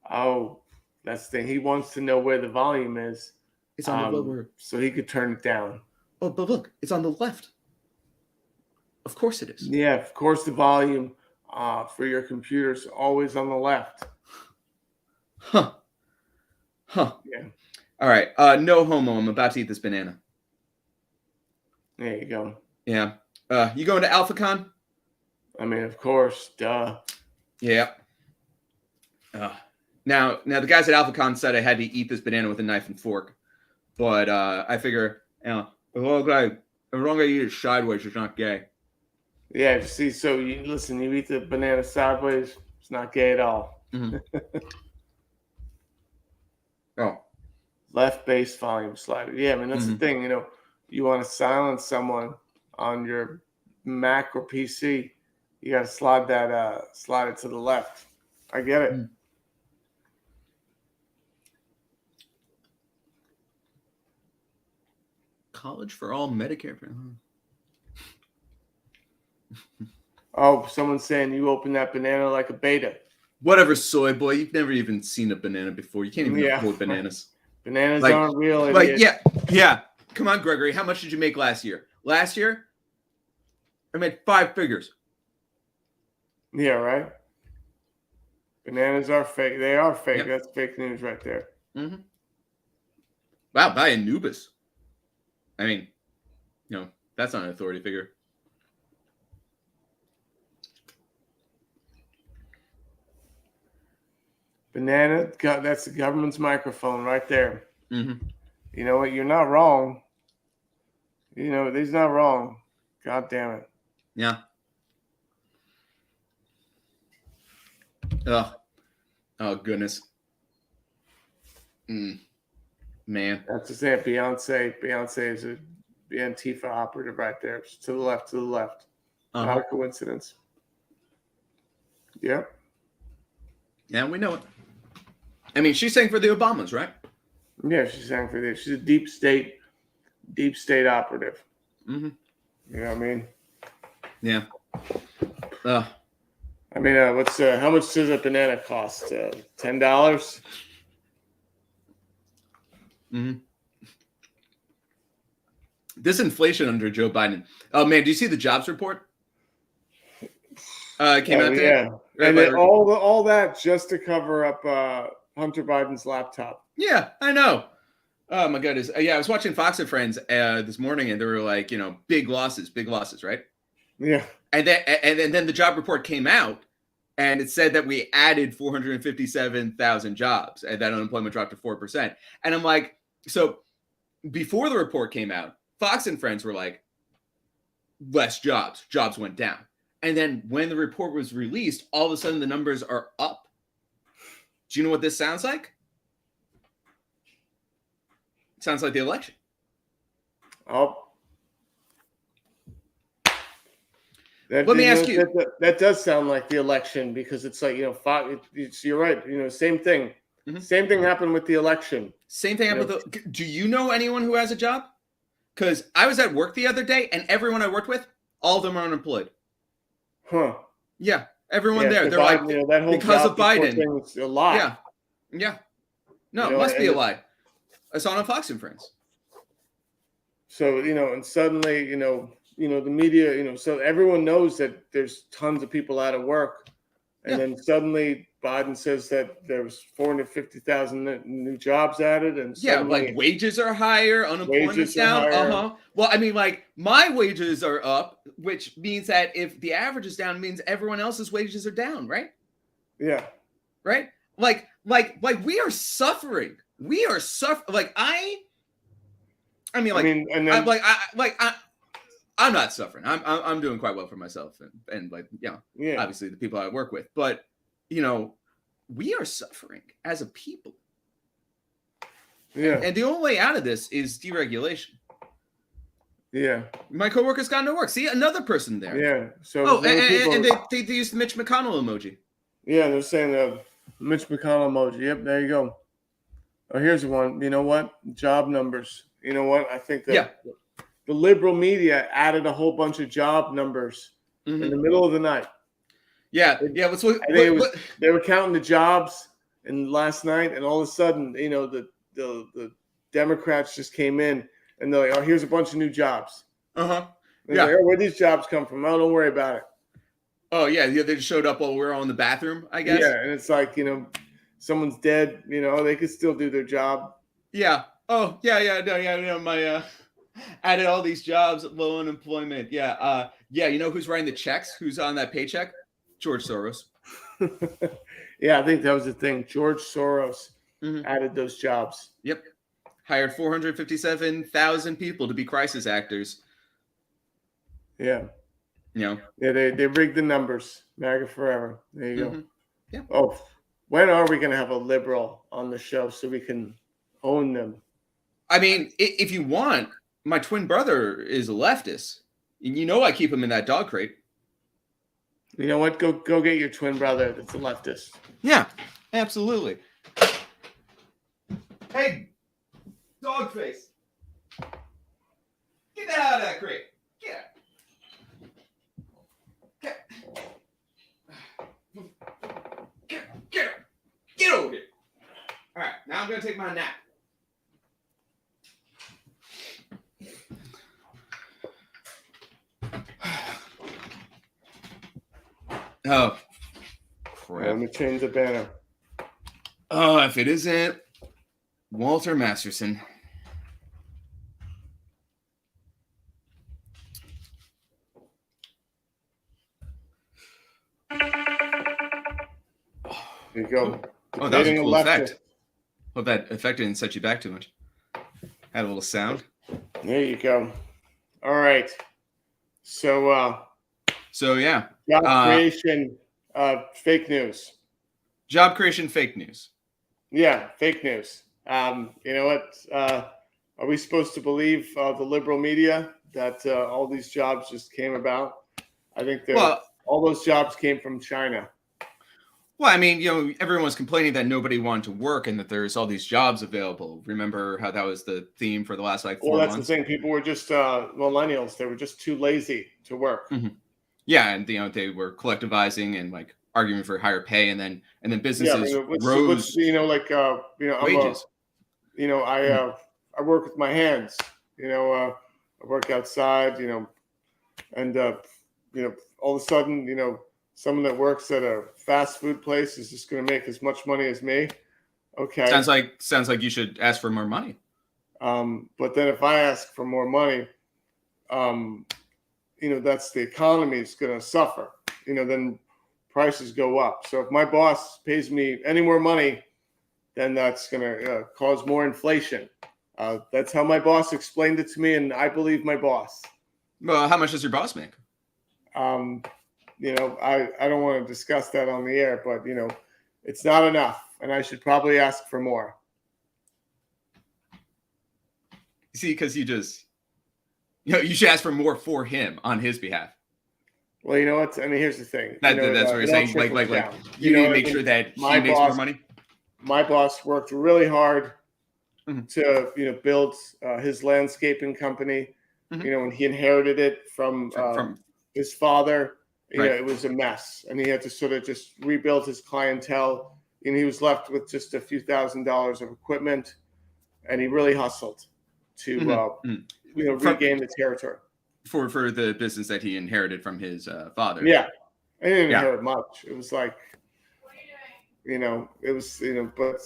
Oh, that's the thing. He wants to know where the volume is. It's on the lower, so he could turn it down. Oh, but look, it's on the left. Of course it is. Yeah, of course the volume for your computer's always on the left. Huh. Yeah. All right. No homo. I'm about to eat this banana. There you go. Yeah. You going to AlphaCon? I mean, of course. Duh. Yeah. Now the guys at AlphaCon said I had to eat this banana with a knife and fork. But I figure, as long as I eat it sideways, it's not gay. Yeah, see, so you eat the banana sideways, it's not gay at all. Mm-hmm. Oh. Left base volume slider. Yeah, I mean, that's the thing, you want to silence someone on your Mac or PC, you got to slide it to the left. I get it. Mm. College for all, Medicare for Oh, someone's saying you open that banana like a beta. Whatever, soy boy. You've never even seen a banana before. You can't even afford bananas. Bananas aren't real. Yeah. Come on, Gregory. How much did you make last year? Last year, I made 5 figures. Yeah, right. Bananas are fake. They are fake. Yep. That's fake news right there. Mm-hmm. Wow, buy Anubis. I mean, that's not an authority figure. Banana, that's the government's microphone right there. Mm-hmm. You know what? You're not wrong. He's not wrong. God damn it. Yeah. Oh goodness. Man. That's just it. Beyonce is the Antifa operative right there. It's to the left. Not a coincidence. Yep. Yeah, we know it. I mean, she's saying for the Obamas, right? Yeah, she's saying for this. She's a deep state operative. Mm-hmm. You know what I mean? Yeah. I mean, how much does a banana cost? $10? Mm-hmm. This inflation under Joe Biden. Oh man, do you see the jobs report? Came out today. Yeah, and then all that just to cover up Hunter Biden's laptop. Yeah, I know. Oh my goodness. I was watching Fox and Friends this morning, and they were like, big losses, right? Yeah. And then the job report came out, and it said that we added 457,000 jobs, and that unemployment dropped to 4%. And I'm like, so before the report came out, Fox and Friends were like, less jobs went down. And then when the report was released, all of a sudden the numbers are up. Do you know what this sounds like? It sounds like the election. Oh. Let me ask you. That does sound like the election because it's like, you're right. Same thing. Mm-hmm. Same thing happened with the election. Same thing happened with do you know anyone who has a job? Because I was at work the other day and everyone I worked with, all of them are unemployed. Huh. Yeah. Everyone there. They're like, that whole because of Biden. It's a lie. Yeah. No, it must be a lie. I saw it on Fox and Friends. So, and suddenly, the media, so everyone knows that there's tons of people out of work. And then suddenly Biden says that there was 450,000 new jobs added, and suddenly like wages are higher, unemployment's wages are down. higher. Well, I mean, like my wages are up, which means that if the average is down, it means everyone else's wages are down, right? Yeah. Right? Like we are suffering. We are suffering. Like I mean, and then I'm not suffering. I'm doing quite well for myself, and like yeah, obviously the people I work with. But you know, we are suffering as a people. Yeah. And the only way out of this is deregulation. Yeah. My coworkers got no work. See, another person there. Yeah. So and they used the Mitch McConnell emoji. Yeah, they're saying the Mitch McConnell emoji. Yep, there you go. Oh, here's one. You know what? Job numbers. You know what? I think that the liberal media added a whole bunch of job numbers in the middle of the night. Yeah. They were counting the jobs and last night, and all of a sudden, you know, the Democrats just came in and they're like, "Oh, here's a bunch of new jobs." Yeah. Like, oh, where'd these jobs come from? Oh, don't worry about it. Oh yeah, they just showed up while we were all in the bathroom, I guess. Yeah, and it's like, you know, someone's dead. You know, they could still do their job. Yeah. Oh yeah. No, yeah. You know, my added all these jobs at low unemployment. Yeah. You know who's writing the checks? Who's on that paycheck? George Soros. Yeah, I think that was the thing. George Soros added those jobs. Yep. Hired 457,000 people to be crisis actors. Yeah. You know. Yeah, they rigged the numbers. MAGA forever. There you go. Yeah. Oh, when are we going to have a liberal on the show so we can own them? I mean, if you want, my twin brother is a leftist. You know, I keep him in that dog crate. You know what? Go get your twin brother that's a leftist. Yeah, absolutely. Hey, dog face. Get that out of that crate. Get over here. All right, now I'm going to take my nap. Oh, crap. Let me change the banner. Oh, if it isn't Walter Masterson. There you go. Oh, that was a cool effect. Hope that effect didn't set you back too much. Had a little sound. There you go. All right. So yeah. Job creation, fake news. Job creation, fake news. Yeah, fake news. You know what? Are we supposed to believe the liberal media that all these jobs just came about? I think all those jobs came from China. Well, I mean, you know, everyone's complaining that nobody wanted to work and that there's all these jobs available. Remember how that was the theme for the last 4 months? Well, that's the thing. People were just millennials. They were just too lazy to work. Mm-hmm. Yeah, and you know they were collectivizing and like arguing for higher pay, and then businesses rose. wages. I work with my hands. I work outside. And all of a sudden, someone that works at a fast food place is just going to make as much money as me. Okay. Sounds like you should ask for more money. But then if I ask for more money, that's the economy is going to suffer. Then prices go up. So if my boss pays me any more money, then that's going to cause more inflation. That's how my boss explained it to me, and I believe my boss. Well, how much does your boss make? I don't want to discuss that on the air, but it's not enough, and I should probably ask for more. See, because you should ask for more for him on his behalf. Well, you know what? I mean, here's the thing. That's what you're saying. Like you need to make sure that he makes more money. My boss worked really hard to build his landscaping company. When he inherited it from his father, it was a mess, and he had to sort of just rebuild his clientele. And he was left with just a few $1,000s of equipment, and he really hustled to regain the territory for the business that he inherited from his father. Yeah, I didn't Yeah. inherit much. It was like, it was, but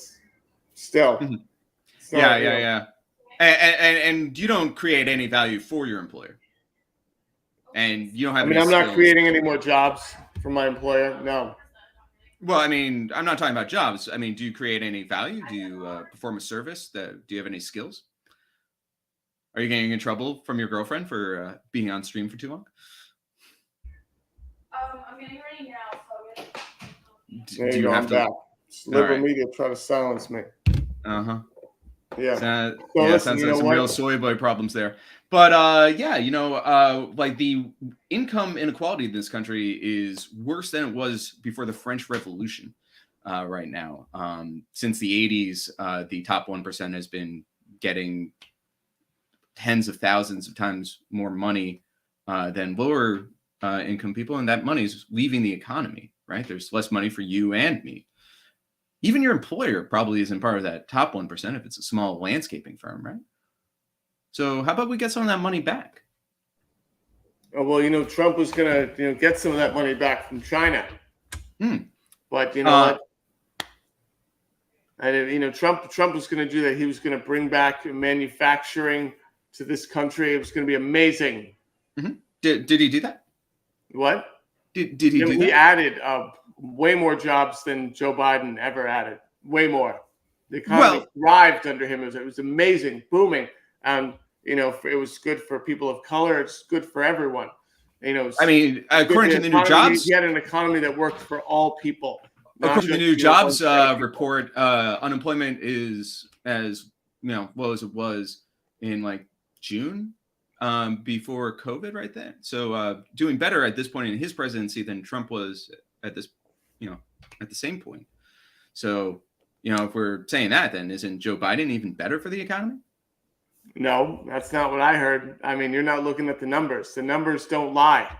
still, Mhm. it's Yeah, not, yeah, yeah. And you don't create any value for your employer, and you don't I have mean, any I'm not skills. creating any more jobs for my employer. No. Well, I mean, I'm not talking about jobs. I mean, do you create any value? Do you perform a service? Do you have any skills? Are you getting in trouble from your girlfriend for being on stream for too long? I'm getting ready now, so There Do you you go. have I'm to? back. All Liberal right. media try to silence me. Uh-huh. Yeah. So Yeah, listen, sounds you like know some what? real soy boy problems there. But yeah, like the income inequality in this country is worse than it was before the French Revolution. Right now, since the 80s, the top 1% has been getting tens of thousands of times more money than lower income people, and that money is leaving the economy. Right? There's less money for you and me. Even your employer probably isn't part of that top 1% if it's a small landscaping firm, right? So how about we get some of that money back? Oh, well, Trump was gonna, get some of that money back from China, Hmm. but you know Uh, what? And Trump was gonna do that. He was gonna bring back manufacturing to this country. It was gonna be amazing. mhm. Did he do that? What? Did he do He that? added way more jobs than Joe Biden ever added. Way more. The economy Well, thrived under him. It was amazing, booming. It was good for people of color. It's good for everyone. I mean, according to the new He jobs, had an economy that worked for all people, not according to the just new one jobs set of people. report, unemployment is as low as it was in like June before COVID, right then. So doing better at this point in his presidency than Trump was at this, at the same point. So if we're saying that, then isn't Joe Biden even better for the economy? No, that's not what I heard. I mean, you're not looking at the numbers. The numbers don't lie.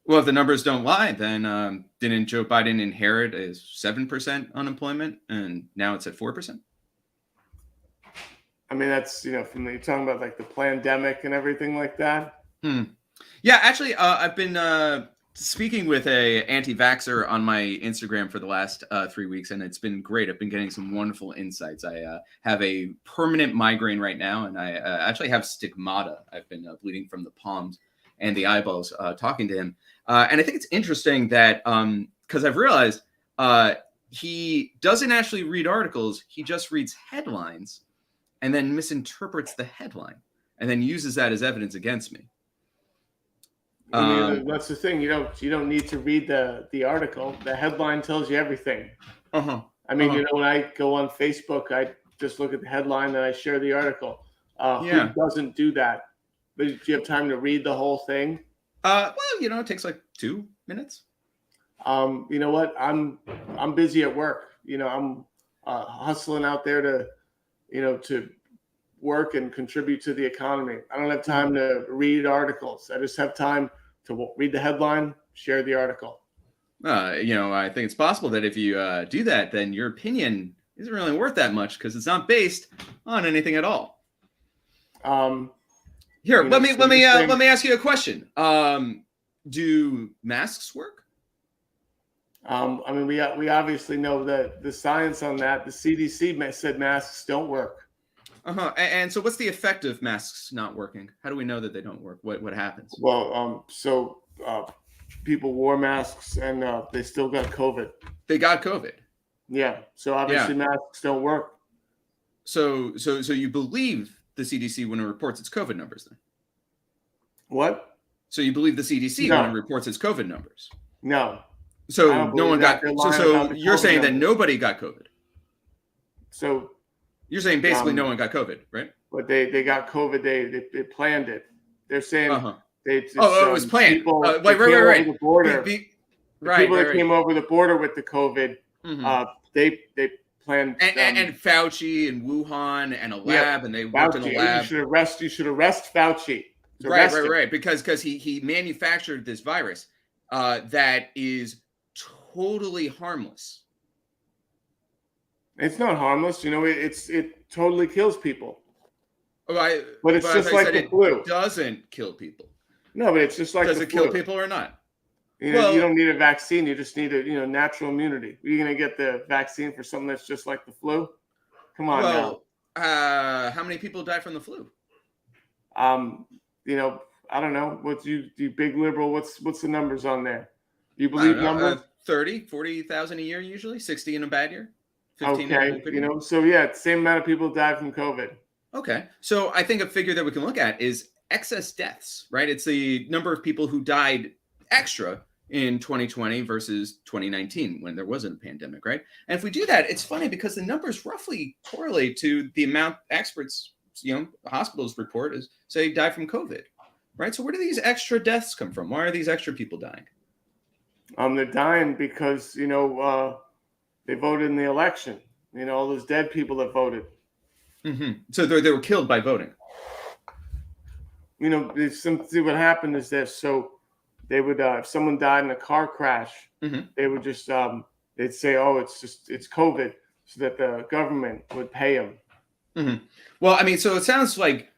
Well, if the numbers don't lie, then didn't Joe Biden inherit a 7% unemployment, and now it's at 4%? I mean, that's from you're talking about like the pandemic and everything like that. Yeah, actually, I've been speaking with a anti-vaxxer on my Instagram for the last 3 weeks, and it's been great. I've been getting some wonderful insights. I have a permanent migraine right now, and I actually have stigmata. I've been bleeding from the palms and the eyeballs talking to him. And I think it's interesting that because I've realized he doesn't actually read articles. He just reads headlines and then misinterprets the headline and then uses that as evidence against me. I mean, that's the thing. You don't need to read the article. The headline tells you everything. I mean, when I go on Facebook, I just look at the headline and I share the article. Yeah. Who doesn't do that? But do you have time to read the whole thing? Well, it takes like 2 minutes. You know what? I'm busy at work. I'm hustling out there to work and contribute to the economy. I don't have time to read articles. I just have time to read the headline, share the article. I think it's possible that if you do that, then your opinion isn't really worth that much because it's not based on anything at all. Here, let me ask you a question. Do masks work? I mean, we obviously know that the science on that. The CDC said masks don't work. And so, what's the effect of masks not working? How do we know that they don't work? What happens? Well, people wore masks and they still got COVID. They got COVID. Yeah. So obviously masks don't work. So you believe the CDC when it reports its COVID numbers, then? What? So you believe the CDC when it reports its COVID numbers? No. So no one got. So you're saying that nobody got COVID. So you're saying basically no one got COVID, right? But they got COVID. They planned it. They're saying it was planned. People, right. The border. People that came over the border with the COVID. They planned. And Fauci and Wuhan and a lab, and they worked in a lab. You should arrest Fauci. Right. Because he manufactured this virus that is totally harmless. It's not harmless. It totally kills people. But it's just like the flu. It doesn't kill people. No, but it's just like does it kill people or not? You Well, don't need a vaccine. You just need natural immunity. You're gonna get the vaccine for something that's just like the flu. Come on now. How many people die from the flu? I don't know. What you big liberal? What's the numbers on there? You I believe don't know, numbers? 30, 40,000 a year usually, 60 in a bad year, 15 in a Okay. good year. So yeah, same amount of people died from COVID. Okay. So I think a figure that we can look at is excess deaths, right? It's the number of people who died extra in 2020 versus 2019 when there wasn't a pandemic, right? And if we do that, it's funny because the numbers roughly correlate to the amount experts, hospitals report is say die from COVID, right? So where do these extra deaths come from? Why are these extra people dying? They're dying because they voted in the election. All those dead people that voted. Mm-hmm. So they were killed by voting. See what happened is this. So they would, if someone died in a car crash, Mm-hmm. they would just, they'd say, oh, it's COVID, so that the government would pay them. Mm-hmm. Well, I mean, so it sounds like,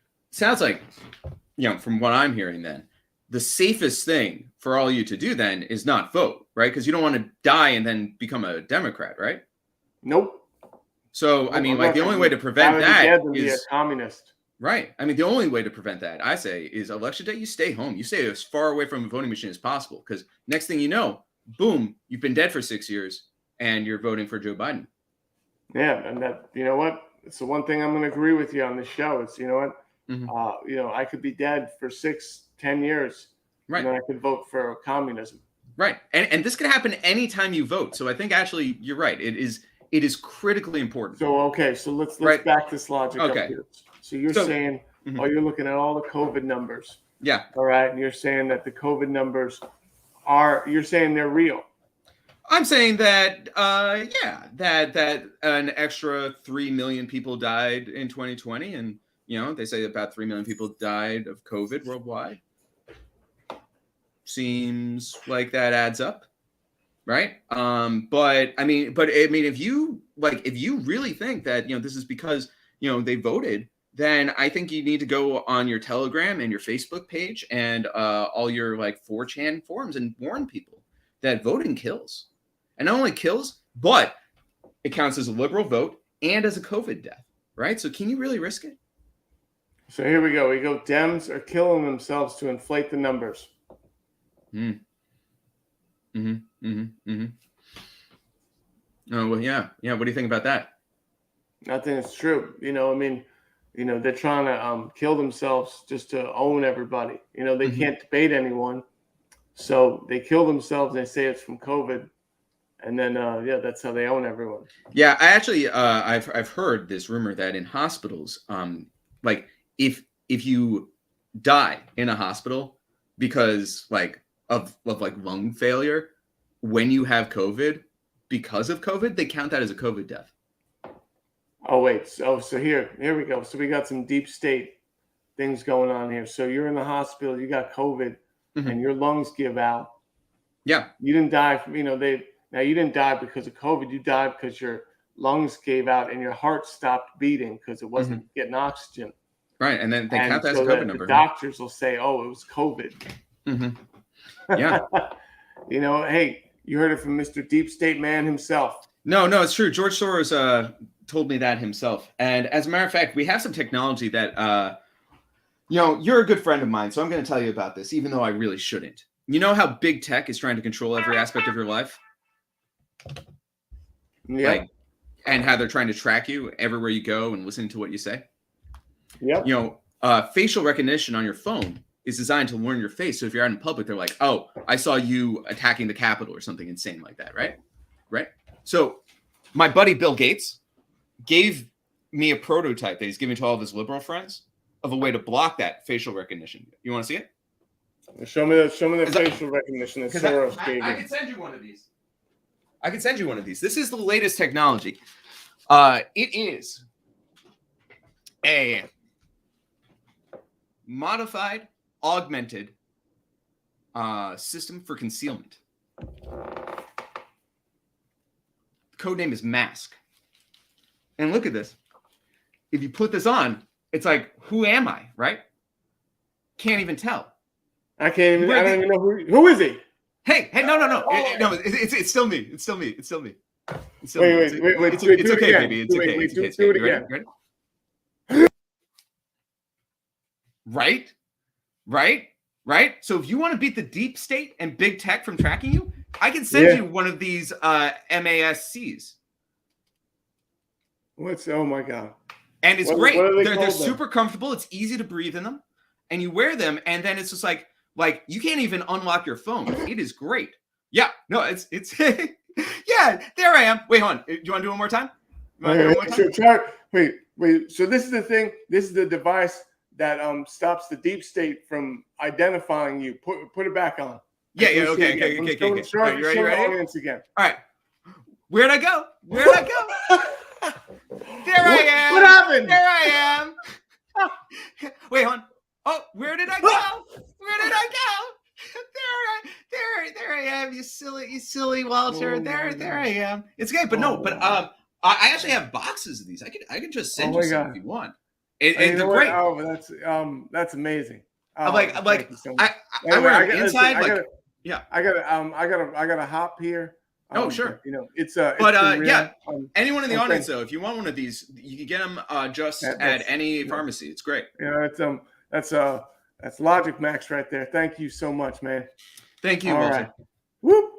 from what I'm hearing then, the safest thing for all you to do then is not vote, right? Because you don't want to die and then become a Democrat, right? Nope. So, I mean, the only way to prevent that is is a communist. Right. I mean, the only way to prevent that, I say, is election day, you stay home. You stay as far away from a voting machine as possible. Because next thing you know, boom, you've been dead for 6 years and you're voting for Joe Biden. Yeah. And that, what? It's the one thing I'm going to agree with you on this show. It's, Mm-hmm. I could be dead for 6-10 years. Right. And then I could vote for communism. Right. And this could happen anytime you vote. So I think actually you're right. It is critically important. So, okay. So let's Right. back this logic up here. So you're saying, Mm-hmm. you're looking at all the COVID numbers. Yeah. All right. And you're saying that the COVID numbers you're saying they're real. I'm saying that, that an extra 3 million people died in 2020. And, they say about 3 million people died of COVID worldwide. Seems like that adds up. Right. But if you really think that, this is because, they voted, then I think you need to go on your Telegram and your Facebook page and all your 4chan forums and warn people that voting kills. And not only kills, but it counts as a liberal vote and as a COVID death. Right. So can you really risk it? So here we go. Dems are killing themselves to inflate the numbers. Mm. Mm-hmm. Mm-hmm. Mm-hmm. Oh, well, yeah. Yeah. What do you think about that? I think it's true. They're trying to kill themselves just to own everybody. They Mm-hmm. can't debate anyone. So they kill themselves. They say it's from COVID. And then, that's how they own everyone. Yeah, I actually, I've heard this rumor that in hospitals, if you die in a hospital because of lung failure, when you have COVID, because of COVID, they count that as a COVID death. Oh, wait. So here we go. So we got some deep state things going on here. So you're in the hospital, you got COVID, Mm-hmm. and your lungs give out. Yeah. You didn't die from, you didn't die because of COVID. You died because your lungs gave out and your heart stopped beating because it wasn't Mm-hmm. getting oxygen. Right. And then they count that as so a COVID number. The doctors will say, oh, it was COVID. Mm-hmm. Yeah. Hey, you heard it from Mr. Deep State Man himself. No, it's true. George Soros told me that himself. And as a matter of fact, we have some technology that, you're a good friend of mine, so I'm going to tell you about this, even though I really shouldn't. You know how big tech is trying to control every aspect of your life? Yeah. And how they're trying to track you everywhere you go and listen to what you say? Yep. Facial recognition on your phone is designed to learn your face. So if you're out in public, they're like, oh, I saw you attacking the Capitol or something insane like that, right? Right? So my buddy Bill Gates gave me a prototype that he's giving to all of his liberal friends of a way to block that facial recognition. You want to see it? Show me the facial recognition that Soros gave I you. can send you one of these. This is the latest technology. It is a modified, augmented system for concealment. The code name is Mask. And look at this. If you put this on, it's like, who am I, right? Can't even tell. I don't even know who is he? Hey, no. It's still me. It's still me. It's still me. It's still Wait, me. wait, It's do it okay, again. baby. It's okay. Wait, It's okay. do it You ready? again. Right. So if you want to beat the deep state and big tech from tracking you, I can send you one of these MASCs. Oh my God. And it's What great. are they They're called, super comfortable. It's easy to breathe in them. And you wear them, and then it's just like you can't even unlock your phone. It is great. Yeah. No, it's yeah, there I am. Wait, hold on. Do you want to do it one more time? Wait. So this is the thing. This is the device that stops the deep state from identifying you. Put it back on. Yeah. Okay. Show Right, you ready? the audience again. All right. Where'd I go? There I am. What happened? There I am. Wait, hon. Oh, where did I go? There I am. You silly Walter. There I am. It's great, but I actually have boxes of these. I can just send you some if you want. And they're great. Oh, that's amazing. I wear them inside. I gotta hop here. Oh, sure. It's anyone in the audience though, if you want one of these, you can get them just at any pharmacy. It's great. That's Logic Max right there. Thank you so much, man. Thank you, All Walter. right. Whoop.